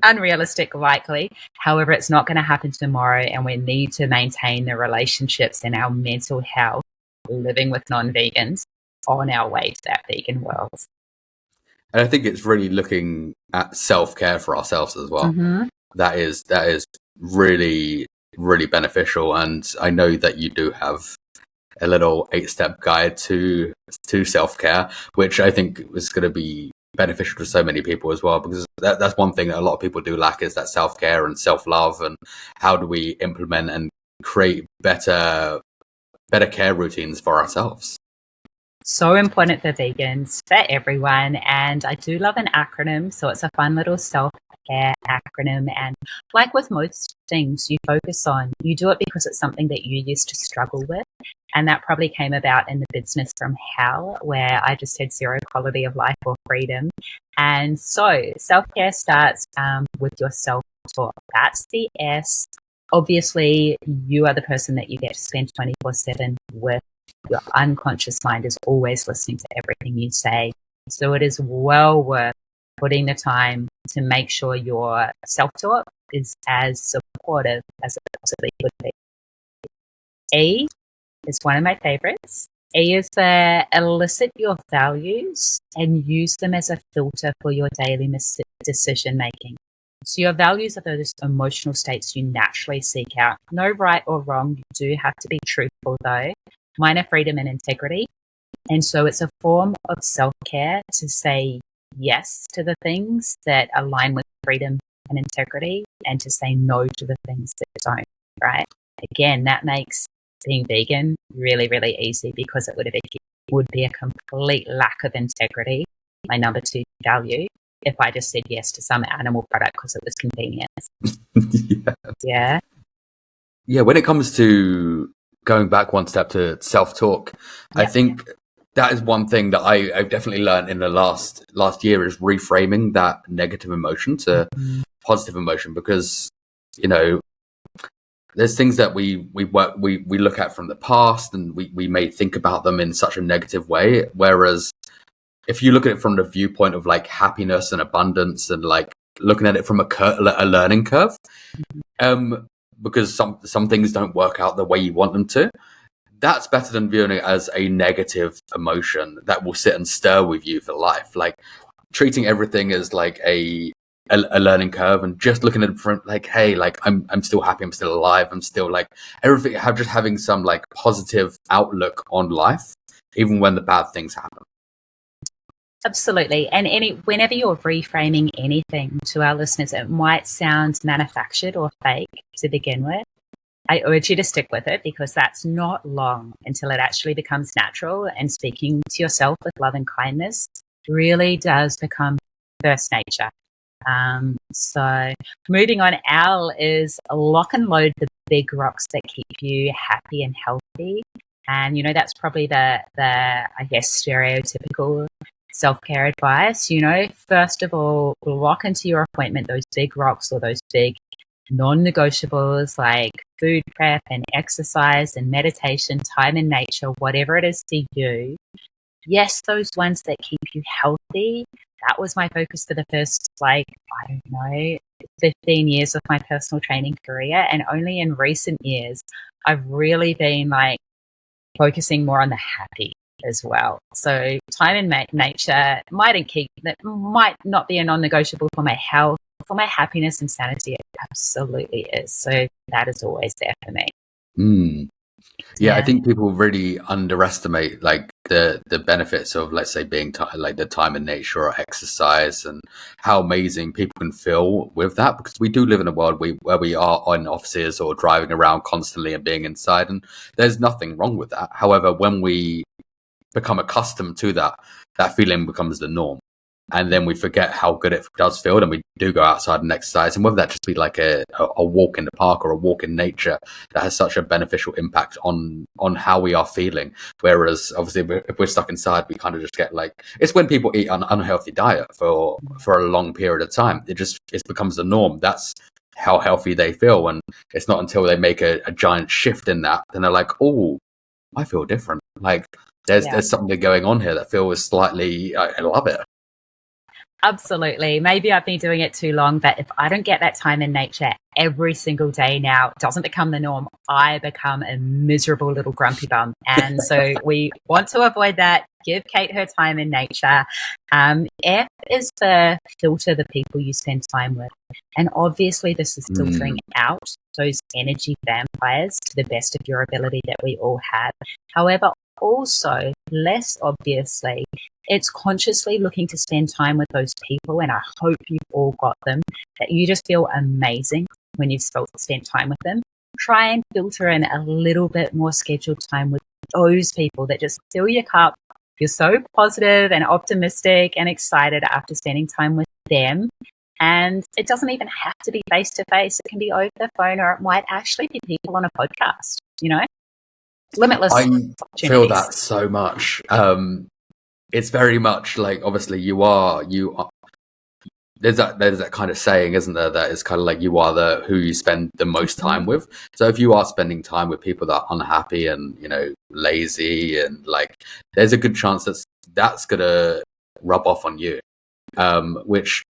unrealistic likely. However, it's not going to happen tomorrow, and we need to maintain the relationships and our mental health living with non-vegans on our way to that vegan world. And I think it's really looking at self-care for ourselves as well. Mm-hmm. That is really, really beneficial. And I know that you do have a little 8-step guide to self-care, which I think is going to be beneficial to so many people as well, because that's one thing that a lot of people do lack, is that self-care and self-love. And how do we implement and create better care routines for ourselves? So important for vegans, for everyone. And I do love an acronym. So it's a fun little self-care acronym. And like with most things you focus on, you do it because it's something that you used to struggle with. And that probably came about in the business from hell, where I just had zero quality of life or freedom. And so self-care starts with your self-talk. That's the S. Obviously, you are the person that you get to spend 24/7 with. Your unconscious mind is always listening to everything you say. So it is well worth putting the time to make sure your self-talk is as supportive as it possibly could be. E is one of my favorites. E is the elicit your values and use them as a filter for your daily decision making. So your values are those emotional states you naturally seek out. No right or wrong. You do have to be truthful though. Mine are freedom and integrity. And so it's a form of self-care to say yes to the things that align with freedom and integrity, and to say no to the things that don't, right? Again, that makes being vegan really, really easy, because it would have would be a complete lack of integrity, my number 2 value, if I just said yes to some animal product because it was convenient. Yeah, when it comes to going back one step to self-talk, I think that is one thing that I've definitely learned in the last year is reframing that negative emotion to positive emotion, because, you know, there's things that we look at from the past and we may think about them in such a negative way. Whereas if you look at it from the viewpoint of like happiness and abundance and like looking at it from a learning curve, because some things don't work out the way you want them to, that's better than viewing it as a negative emotion that will sit and stir with you for life. Like treating everything as like a learning curve and just looking at it from like, hey, like I'm still happy, I'm still alive, I'm still like everything, just having some like positive outlook on life, even when the bad things happen. Absolutely. And whenever you're reframing anything, to our listeners, it might sound manufactured or fake to begin with. I urge you to stick with it, because that's not long until it actually becomes natural, and speaking to yourself with love and kindness really does become first nature. So moving on, Al, is lock and load the big rocks that keep you happy and healthy. And, you know, that's probably the I guess, stereotypical self-care advice. You know, first of all, lock into your appointment those big rocks or those big non-negotiables like food prep and exercise and meditation, time in nature, whatever it is for you. Yes, those ones that keep you healthy. That was my focus for the first, 15 years of my personal training career. And only in recent years, I've really been like focusing more on the happy as well. So time in nature might not be a non-negotiable for my health. For my happiness and sanity, it absolutely is. So that is always there for me. Yeah, I think people really underestimate like the benefits of, let's say, being like the time in nature or exercise, and how amazing people can feel with that, because we do live in a world where we are in offices or driving around constantly and being inside, and there's nothing wrong with that. However, when we become accustomed to that feeling becomes the norm. And then we forget how good it does feel, and we do go outside and exercise. And whether that just be like a walk in the park or a walk in nature, that has such a beneficial impact on how we are feeling. Whereas obviously if we're stuck inside, we kind of just get like, it's when people eat an unhealthy diet for a long period of time, it becomes the norm. That's how healthy they feel. And it's not until they make a giant shift in that, then they're like, oh, I feel different. Like there's something going on here that feels slightly, I love it. Absolutely. Maybe I've been doing it too long, but if I don't get that time in nature every single day now, it doesn't become the norm. I become a miserable little grumpy bum. And so we want to avoid that. Give Kate her time in nature. F is for filter the people you spend time with. And obviously this is filtering out those energy vampires to the best of your ability that we all have. However, also, less obviously, it's consciously looking to spend time with those people, and I hope you've all got them, that you just feel amazing when you've spent time with them. Try and filter in a little bit more scheduled time with those people that just fill your cup. You're so positive and optimistic and excited after spending time with them. And it doesn't even have to be face-to-face. It can be over the phone, or it might actually be people on a podcast, you know? Limitless. I feel that so much. It's very much like, obviously you are there's that kind of saying, isn't there, that is kind of like you are who you spend the most time with. So if you are spending time with people that are unhappy and, you know, lazy, and like, there's a good chance that's gonna rub off on you, which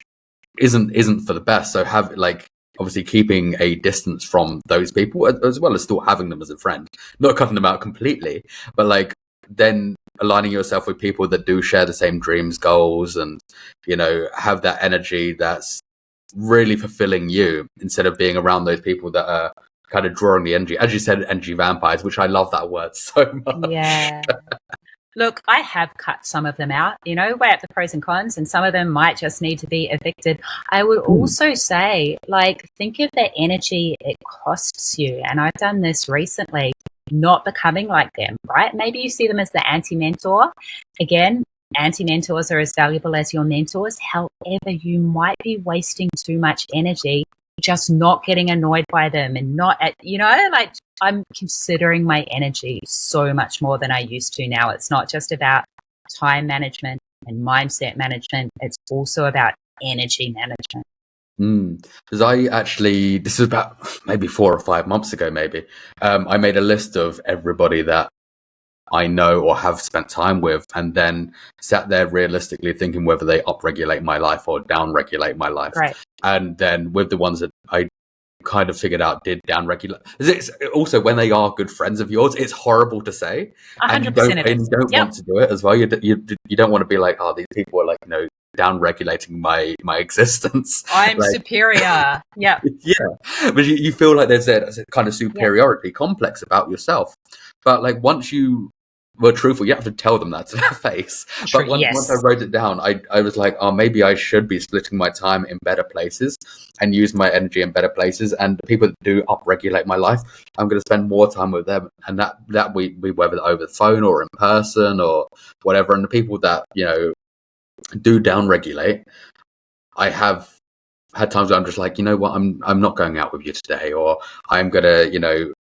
isn't for the best. So have like, obviously keeping a distance from those people, as well as still having them as a friend, not cutting them out completely, but like then aligning yourself with people that do share the same dreams, goals, and, you know, have that energy that's really fulfilling you, instead of being around those people that are kind of drawing the energy, as you said, energy vampires, which I love that word so much. Yeah. Look, I have cut some of them out, you know, weigh up the pros and cons, and some of them might just need to be evicted. I would also say, like, think of the energy it costs you. And I've done this recently. not becoming like them, right? Maybe you see them as the anti-mentor. Again, anti-mentors are as valuable as your mentors. However, you might be wasting too much energy just not getting annoyed by them and not at, like I'm considering my energy so much more than I used to now. It's not just about time management and mindset management. It's also about energy management. Because this is about maybe 4 or 5 months ago, maybe, I made a list of everybody that I know or have spent time with, and then sat there realistically thinking whether they upregulate my life or downregulate my life. Right. And then with the ones that I kind of figured out did downregulate, it's also when they are good friends of yours, it's horrible to say, and you don't want to do it as well. You don't want to be like, oh, these people are like, down-regulating my existence. I'm like, superior. Yeah. Yeah. But you feel like there's a kind of superiority complex about yourself. But like once you were truthful, you have to tell them that to their face. But once I wrote it down, I was like, oh, maybe I should be splitting my time in better places and use my energy in better places. And the people that do upregulate my life, I'm going to spend more time with them. And that we whether over the phone or in person or whatever. And the people that, do downregulate, I have had times where I'm just like, you know what, I'm not going out with you today, or I'm gonna,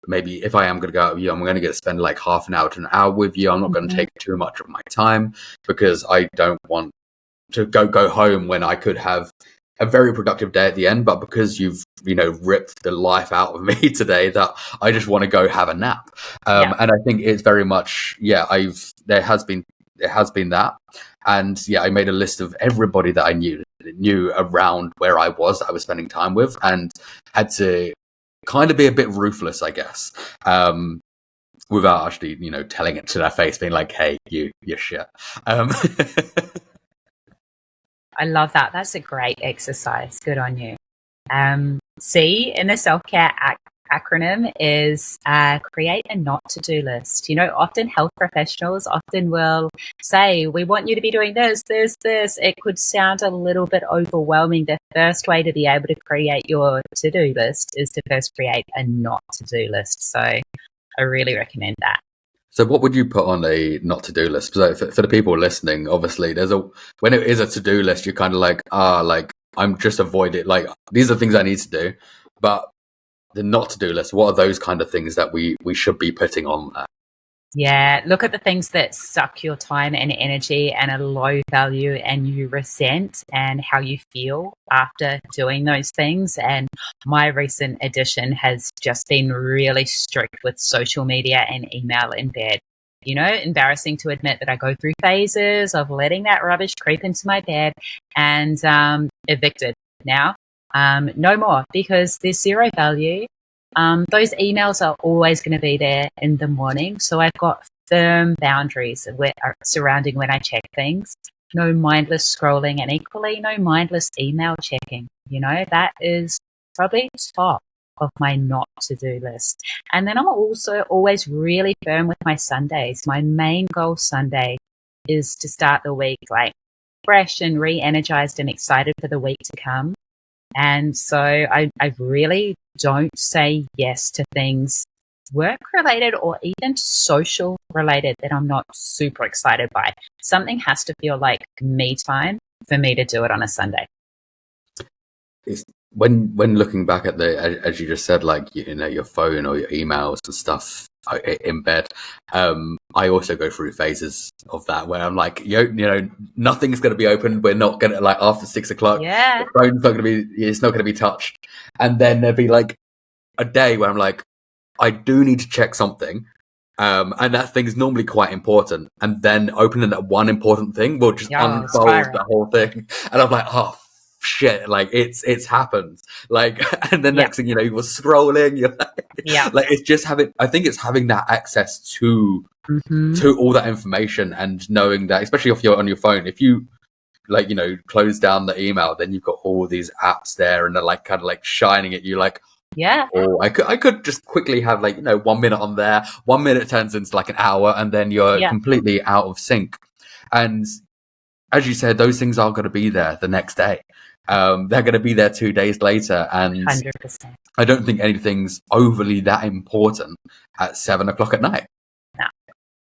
maybe if I am gonna go out with you, I'm gonna get to spend like half an hour to an hour with you. I'm not going to take too much of my time because I don't want to go home when I could have a very productive day at the end, but because you've ripped the life out of me today, that I just want to go have a nap. And I think it's very much there has been that. And I made a list of everybody that I knew around where I was spending time with, and had to kind of be a bit ruthless, I guess, without actually, telling it to their face, being like, hey, you're shit. I love that. That's a great exercise. Good on you. C in the self-care acronym is create a not to-do list. Often health professionals will say, we want you to be doing this. It could sound a little bit overwhelming. The first way to be able to create your to-do list is to first create a not to-do list. So I really recommend that. So what would you put on a not to-do list? So for the people listening, obviously when it is a to-do list, you're kind of like, I'm just avoiding, like, these are things I need to do. But the not to-do list, what are those kind of things that we should be putting on there? Yeah, look at the things that suck your time and energy and are low value and you resent, and how you feel after doing those things. And my recent addition has just been really strict with social media and email in bed. Embarrassing to admit that I go through phases of letting that rubbish creep into my bed, and evicted now. No more, because there's zero value. Those emails are always going to be there in the morning. So I've got firm boundaries surrounding when I check things. No mindless scrolling, and equally no mindless email checking. That is probably top of my not to-do list. And then I'm also always really firm with my Sundays. My main goal Sunday is to start the week like fresh and re-energized and excited for the week to come. And so I really don't say yes to things work-related or even social-related that I'm not super excited by. Something has to feel like me time for me to do it on a Sunday. When looking back at as you just said, like, your phone or your emails and stuff in bed, I also go through phases of that where I'm like, nothing's going to be open. We're not going to, like, after 6 o'clock, the phone's not going to be, it's not going to be touched. And then there'll be like a day where I'm like, I do need to check something. And that thing's normally quite important. And then opening that one important thing will just unfold the whole thing. And I'm like, oh, shit, like it's happened, like, and the next thing you were scrolling, you're like, like, it's just I think it's having that access to all that information, and knowing that, especially if you're on your phone, if you close down the email, then you've got all these apps there and they're like kind of like shining at you, like, or I could just quickly have 1 minute on there, 1 minute turns into like an hour, and then you're completely out of sync. And as you said, those things are going to be there the next day. they're going to be there 2 days later. And 100%. I don't think anything's overly that important at 7 o'clock at night. No,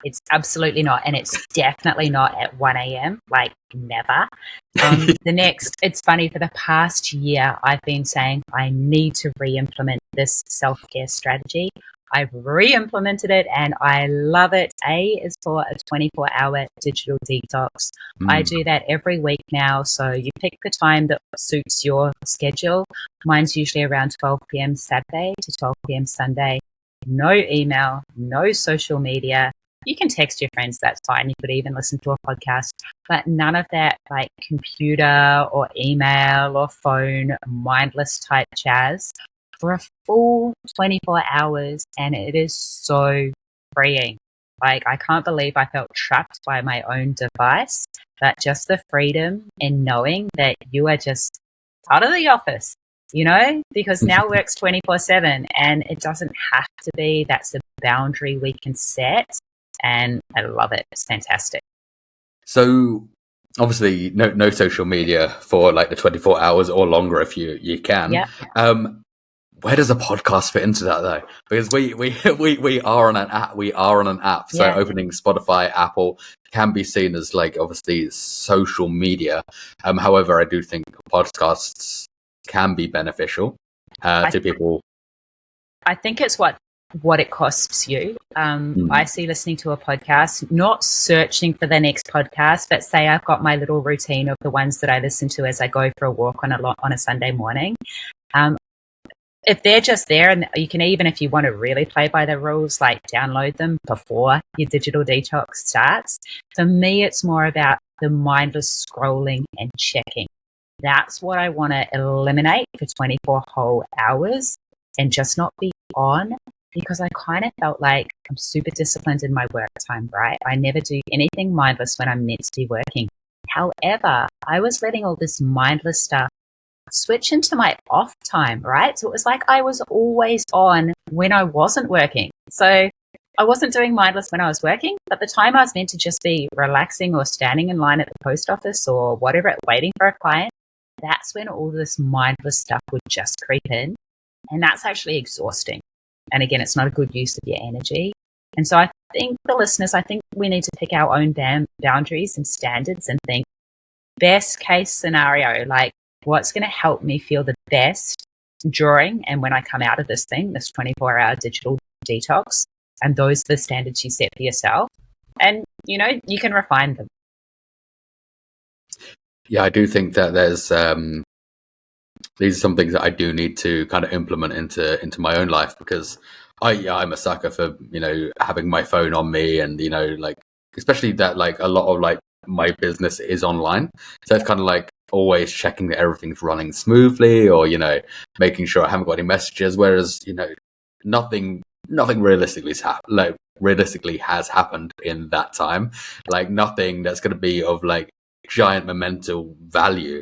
it's absolutely not. And it's definitely not at 1 a.m., like never. It's funny, for the past year, I've been saying I need to re-implement this self-care strategy. I've re-implemented it and I love it. A is for a 24-hour digital detox. I do that every week now. So you pick the time that suits your schedule. Mine's usually around 12 p.m. Saturday to 12 p.m. Sunday. No email, no social media. You can text your friends, that's fine. You could even listen to a podcast, but none of that like computer or email or phone, mindless type jazz for a full 24 hours. And it is so freeing. Like, I can't believe I felt trapped by my own device, but just the freedom in knowing that you are just out of the office, you know, because now work's 24/7 and it doesn't have to be. That's a boundary we can set. And I love it. It's fantastic. So obviously no social media for like the 24 hours or longer if you can. Yeah. Where does a podcast fit into that though? Because we are on an app. We are on an app. So opening Spotify, Apple can be seen as like obviously social media. However, I do think podcasts can be beneficial to people. I think it's what it costs you. I see listening to a podcast, not searching for the next podcast, but say I've got my little routine of the ones that I listen to as I go for a walk on a Sunday morning. If they're just there, and you can, even if you want to really play by the rules, like download them before your digital detox starts. For me, it's more about the mindless scrolling and checking. That's what I want to eliminate for 24 whole hours and just not be on, because I kind of felt like I'm super disciplined in my work time, right? I never do anything mindless when I'm meant to be working. However, I was letting all this mindless stuff switch into my off time, right? So it was like I was always on when I wasn't working. So I wasn't doing mindless when I was working, but the time I was meant to just be relaxing or standing in line at the post office or whatever, waiting for a client, that's when all this mindless stuff would just creep in. And that's actually exhausting. And again, it's not a good use of your energy. And so I think the listeners, I think we need to pick our own boundaries and standards and think best case scenario, like what's going to help me feel the best during and when I come out of this 24-hour digital detox. And those are the standards you set for yourself. And, you know, you can refine them. Yeah, I do think that there's these are some things that I do need to kind of implement into my own life, because I'm a sucker for, you know, having my phone on me, and, you know, like especially that like a lot of like my business is online, so it's kind of like always checking that everything's running smoothly, or, you know, making sure I haven't got any messages, whereas, you know, nothing realistically has happened in that time, like nothing that's going to be of like giant memento value.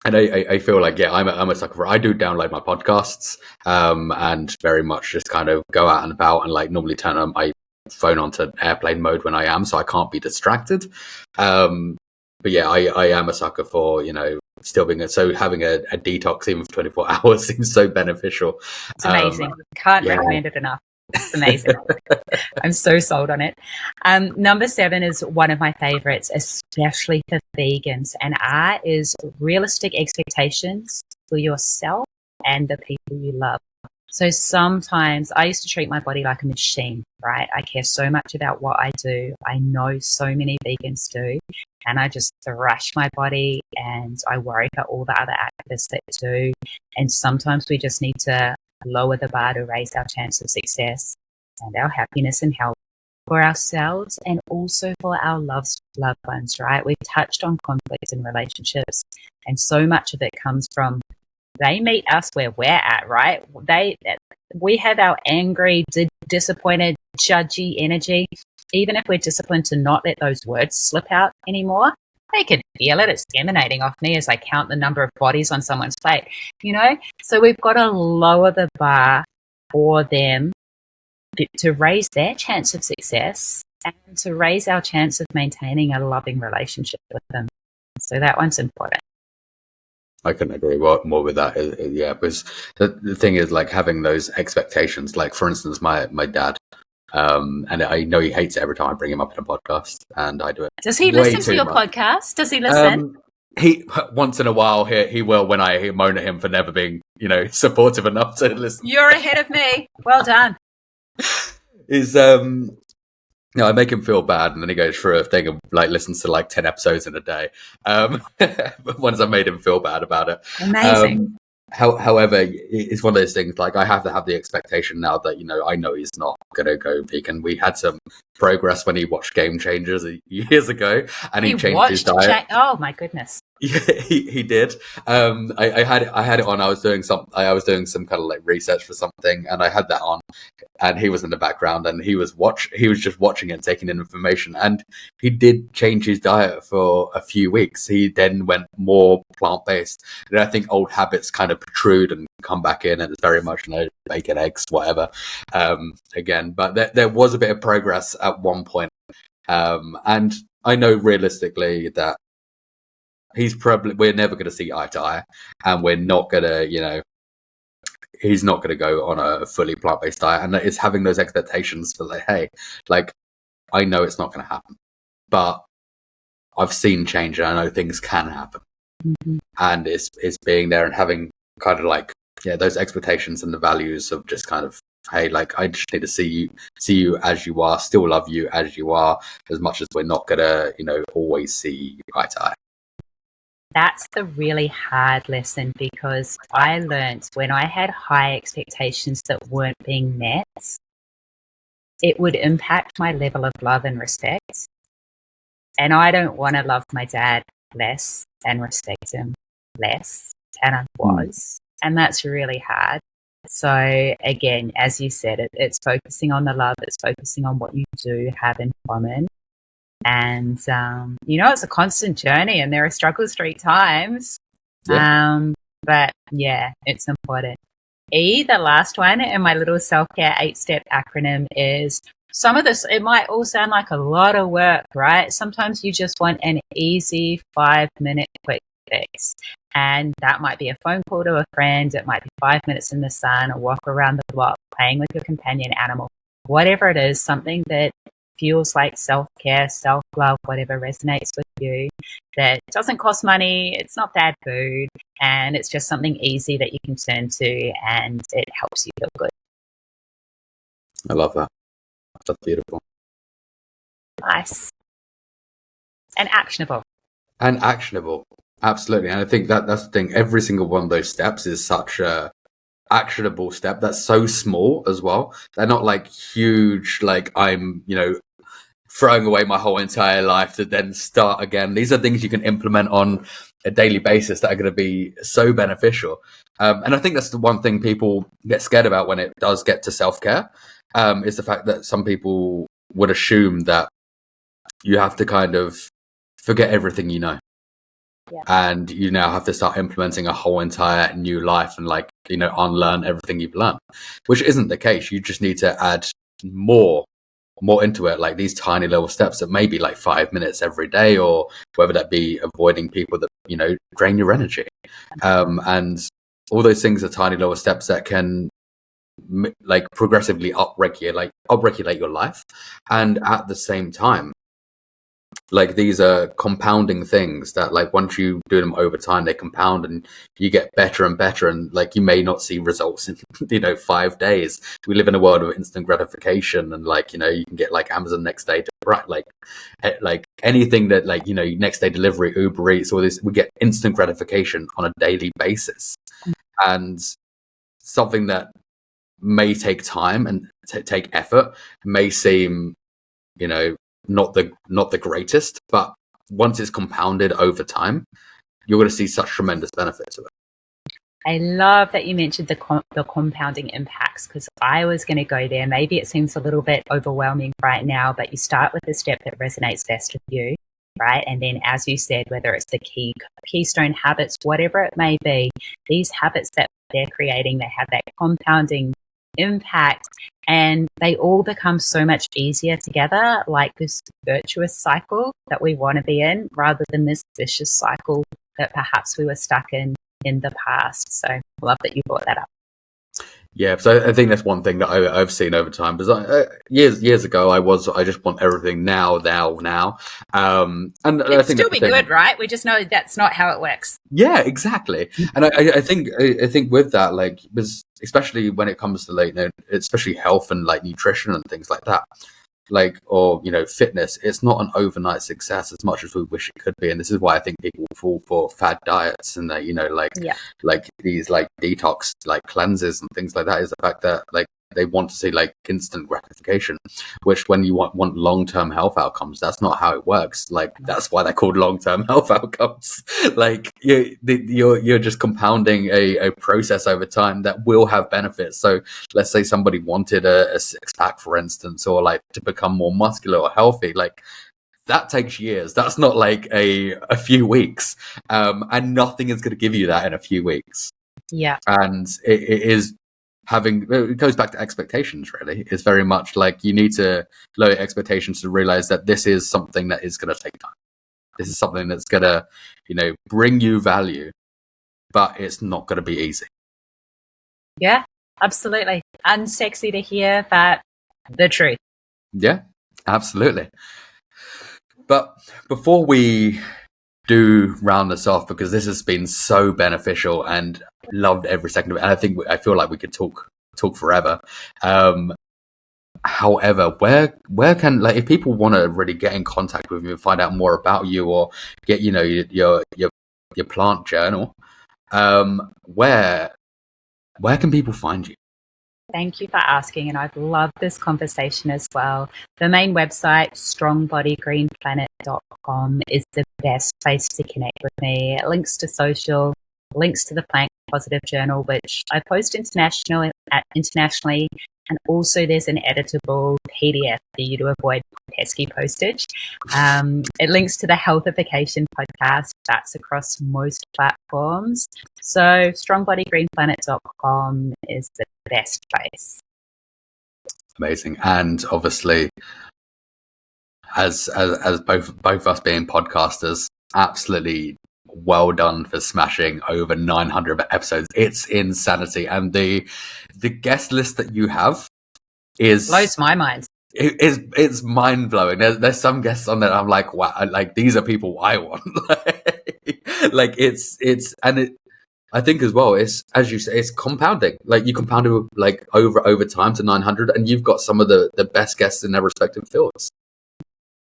And I feel like, yeah, I'm a sucker for it. I do download my podcasts, and very much just kind of go out and about, and like normally turn on my phone onto airplane mode when I am, so I can't be distracted. But yeah, I am a sucker for, you know, still being having a detox even for 24 hours seems so beneficial. It's amazing. Can't recommend it enough. It's amazing. I'm so sold on it. Number 7 is one of my favorites, especially for vegans, and R is realistic expectations for yourself and the people you love. So sometimes I used to treat my body like a machine, right? I care so much about what I do. I know so many vegans do. And I just thrash my body, and I worry for all the other activists that do. And sometimes we just need to lower the bar to raise our chance of success and our happiness and health for ourselves and also for our loved ones, right? We've touched on conflict in relationships, and so much of it comes from they meet us where we're at, right? We have our angry, disappointed, judgy energy. Even if we're disciplined to not let those words slip out anymore, they can feel it. It's emanating off me as I count the number of bodies on someone's plate, you know? So we've got to lower the bar for them to raise their chance of success and to raise our chance of maintaining a loving relationship with them. So that one's important. I couldn't agree more with that. Yeah, because the thing is, like, having those expectations. Like, for instance, my dad, and I know he hates it every time I bring him up in a podcast, and I do it. Does he way listen to too your much. podcast? Does he listen? He once in a while he will, when I moan at him for never being, supportive enough to listen. You're ahead of me. Well done. Is I make him feel bad, and then he goes through a thing of like listens to like 10 episodes in a day. Once I made him feel bad about it. Amazing. However, it's one of those things, like, I have to have the expectation now that, I know he's not going to go vegan. We had some progress when he watched Game Changers years ago, and he changed his diet. Oh my goodness. He did. I had it on. I was doing some kind of like research for something, and I had that on, and he was in the background, and he was just watching it and taking in information, and he did change his diet for a few weeks. He then went more plant-based, and I think old habits kind of protrude and come back in, and it's very much bacon, eggs, whatever, again. But there was a bit of progress at one point, and I know realistically that we're never going to see eye to eye, and we're not going to, he's not going to go on a fully plant-based diet, and it's having those expectations for like, hey, like, I know it's not going to happen, but I've seen change, and I know things can happen. Mm-hmm. And it's being there and having kind of like, those expectations and the values of just kind of, hey, like, I just need to see you as you are, still love you as you are, as much as we're not going to, always see eye to eye. That's the really hard lesson, because I learned when I had high expectations that weren't being met, it would impact my level of love and respect. And I don't want to love my dad less and respect him less than I was. And that's really hard. So again, as you said, it's focusing on the love, it's focusing on what you do have in common. And, it's a constant journey, and there are struggles 3 times. Yeah. But yeah, it's important. The last one in my little self-care 8-step acronym is, some of this, it might all sound like a lot of work, right? Sometimes you just want an easy 5-minute quick fix. And that might be a phone call to a friend. It might be 5 minutes in the sun, a walk around the block, playing with your companion animal, whatever it is, something that feels like self-care, self-love, whatever resonates with you, that doesn't cost money, it's not bad food, and it's just something easy that you can turn to, and it helps you feel good. I love that. That's beautiful. Nice. And actionable. Absolutely. And I think that's the thing. Every single one of those steps is such a actionable step that's so small as well. They're not like huge, like, I'm throwing away my whole entire life to then start again. These are things you can implement on a daily basis that are going to be so beneficial. And I think that's the one thing people get scared about when it does get to self-care, is the fact that some people would assume that you have to kind of forget everything you know. Yeah. And you now have to start implementing a whole entire new life and unlearn everything you've learned, which isn't the case. You just need to add more into it, like these tiny little steps that may be like 5 minutes every day, or whether that be avoiding people that drain your energy, and all those things are tiny little steps that can like progressively upregulate your life. And at the same time, like, these are compounding things that, like, once you do them over time, they compound and you get better and better. And like, you may not see results in 5 days. We live in a world of instant gratification, and like, you can get like Amazon next day like anything that next day delivery, Uber Eats, all this, we get instant gratification on a daily basis. And something that may take time and take effort may seem not the greatest, but once it's compounded over time, you're going to see such tremendous benefit to it. I love that you mentioned the compounding impacts, because I was going to go there. Maybe it seems a little bit overwhelming right now, but you start with the step that resonates best with you, right? And then, as you said, whether it's the keystone habits, whatever it may be, these habits that they're creating, they have that compounding impact, and they all become so much easier together, like this virtuous cycle that we want to be in, rather than this vicious cycle that perhaps we were stuck in in the past. So I love that you brought that up. Yeah, so I think that's one thing that I've seen over time. Because years ago, I just want everything now. And It'd I think still that's be good, right? We just know that's not how it works. Yeah, exactly. And I think with that, like, because especially when it comes to, like, especially health and like nutrition and things like that, like, or fitness, it's not an overnight success as much as we wish it could be. And this is why I think people fall for fad diets and that, like these like detox like cleanses and things like that, is the fact that like they want to see like instant gratification, which when you want long-term health outcomes, that's not how it works. Like, that's why they're called long-term health outcomes. Like, you're just compounding a process over time that will have benefits. So let's say somebody wanted a six-pack, for instance, or like to become more muscular or healthy, like that takes years. That's not like a few weeks, and nothing is going to give you that in a few weeks. Yeah. And it goes back to expectations. Really, it's very much like you need to lower expectations to realize that this is something that is going to take time. This is something that's going to bring you value, but it's not going to be easy. Yeah, absolutely. Unsexy to hear, but the truth. Yeah, absolutely. But before we do round this off, because this has been so beneficial and loved every second of it, and I feel like we could talk forever. However, where can, like, if people want to really get in contact with you and find out more about you, or get your plant journal, where can people find you? Thank you for asking, and I've loved this conversation as well. The main website, strongbodygreenplanet.com, is the best place to connect with me. Links to social, links to the Plant Positive Journal, which I post internationally, and also there's an editable PDF for you to avoid pesky postage. It links to the Healthification podcast. That's across most platforms. So strongbodygreenplanet.com is the best place. Amazing. And obviously, as both us being podcasters, absolutely well done for smashing over 900 episodes. It's insanity. And the guest list that you have blows my mind. It's mind blowing. There's some guests on there I'm like, wow, like these are people I want. Like I think as well, it's, as you say, it's compounding. Like, you compound it like over time to 900, and you've got some of the best guests in their respective fields.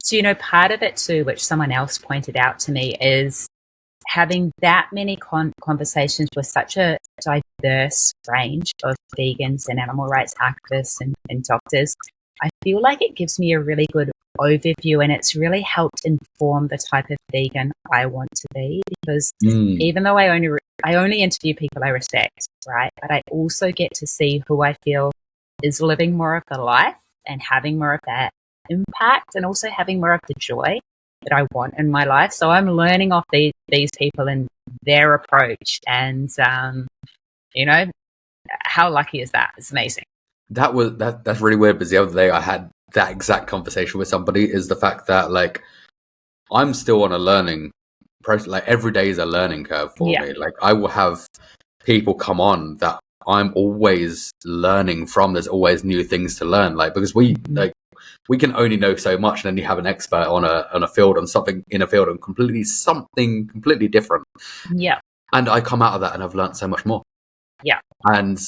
So, part of it too, which someone else pointed out to me, is having that many conversations with such a diverse range of vegans and animal rights activists and doctors. I feel like it gives me a really good overview, and it's really helped inform the type of vegan I want to be, because even though I only interview people I respect, right? But I also get to see who I feel is living more of the life and having more of that impact, and also having more of the joy that I want in my life. So I'm learning off these people and their approach, and how lucky is that? It's amazing. That's really weird, because the other day I had that exact conversation with somebody, is the fact that, like, I'm still on a learning process. Like, every day is a learning curve for me. Like, I will have people come on that I'm always learning from. There's always new things to learn, like, because we can only know so much, and then you have an expert on a field, on something in a field, and something completely different. Yeah. And I come out of that and I've learned so much more. Yeah. And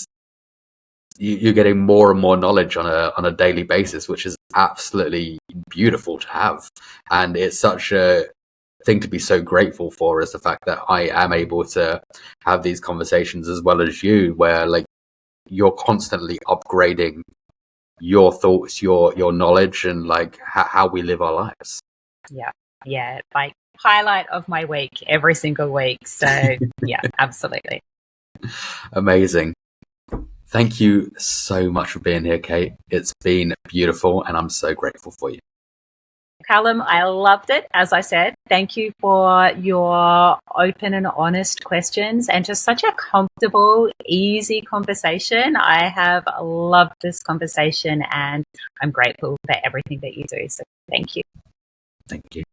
you're getting more and more knowledge on a daily basis, which is absolutely beautiful to have. And it's such a thing to be so grateful for, is the fact that I am able to have these conversations as well as you, where, like, you're constantly upgrading your thoughts, your knowledge, and like how we live our lives. Yeah, like highlight of my week every single week. So yeah, absolutely. Amazing. Thank you so much for being here, Kate. It's been beautiful, and I'm so grateful for you. Callum, I loved it. As I said, thank you for your open and honest questions, and just such a comfortable, easy conversation. I have loved this conversation, and I'm grateful for everything that you do. So thank you. Thank you.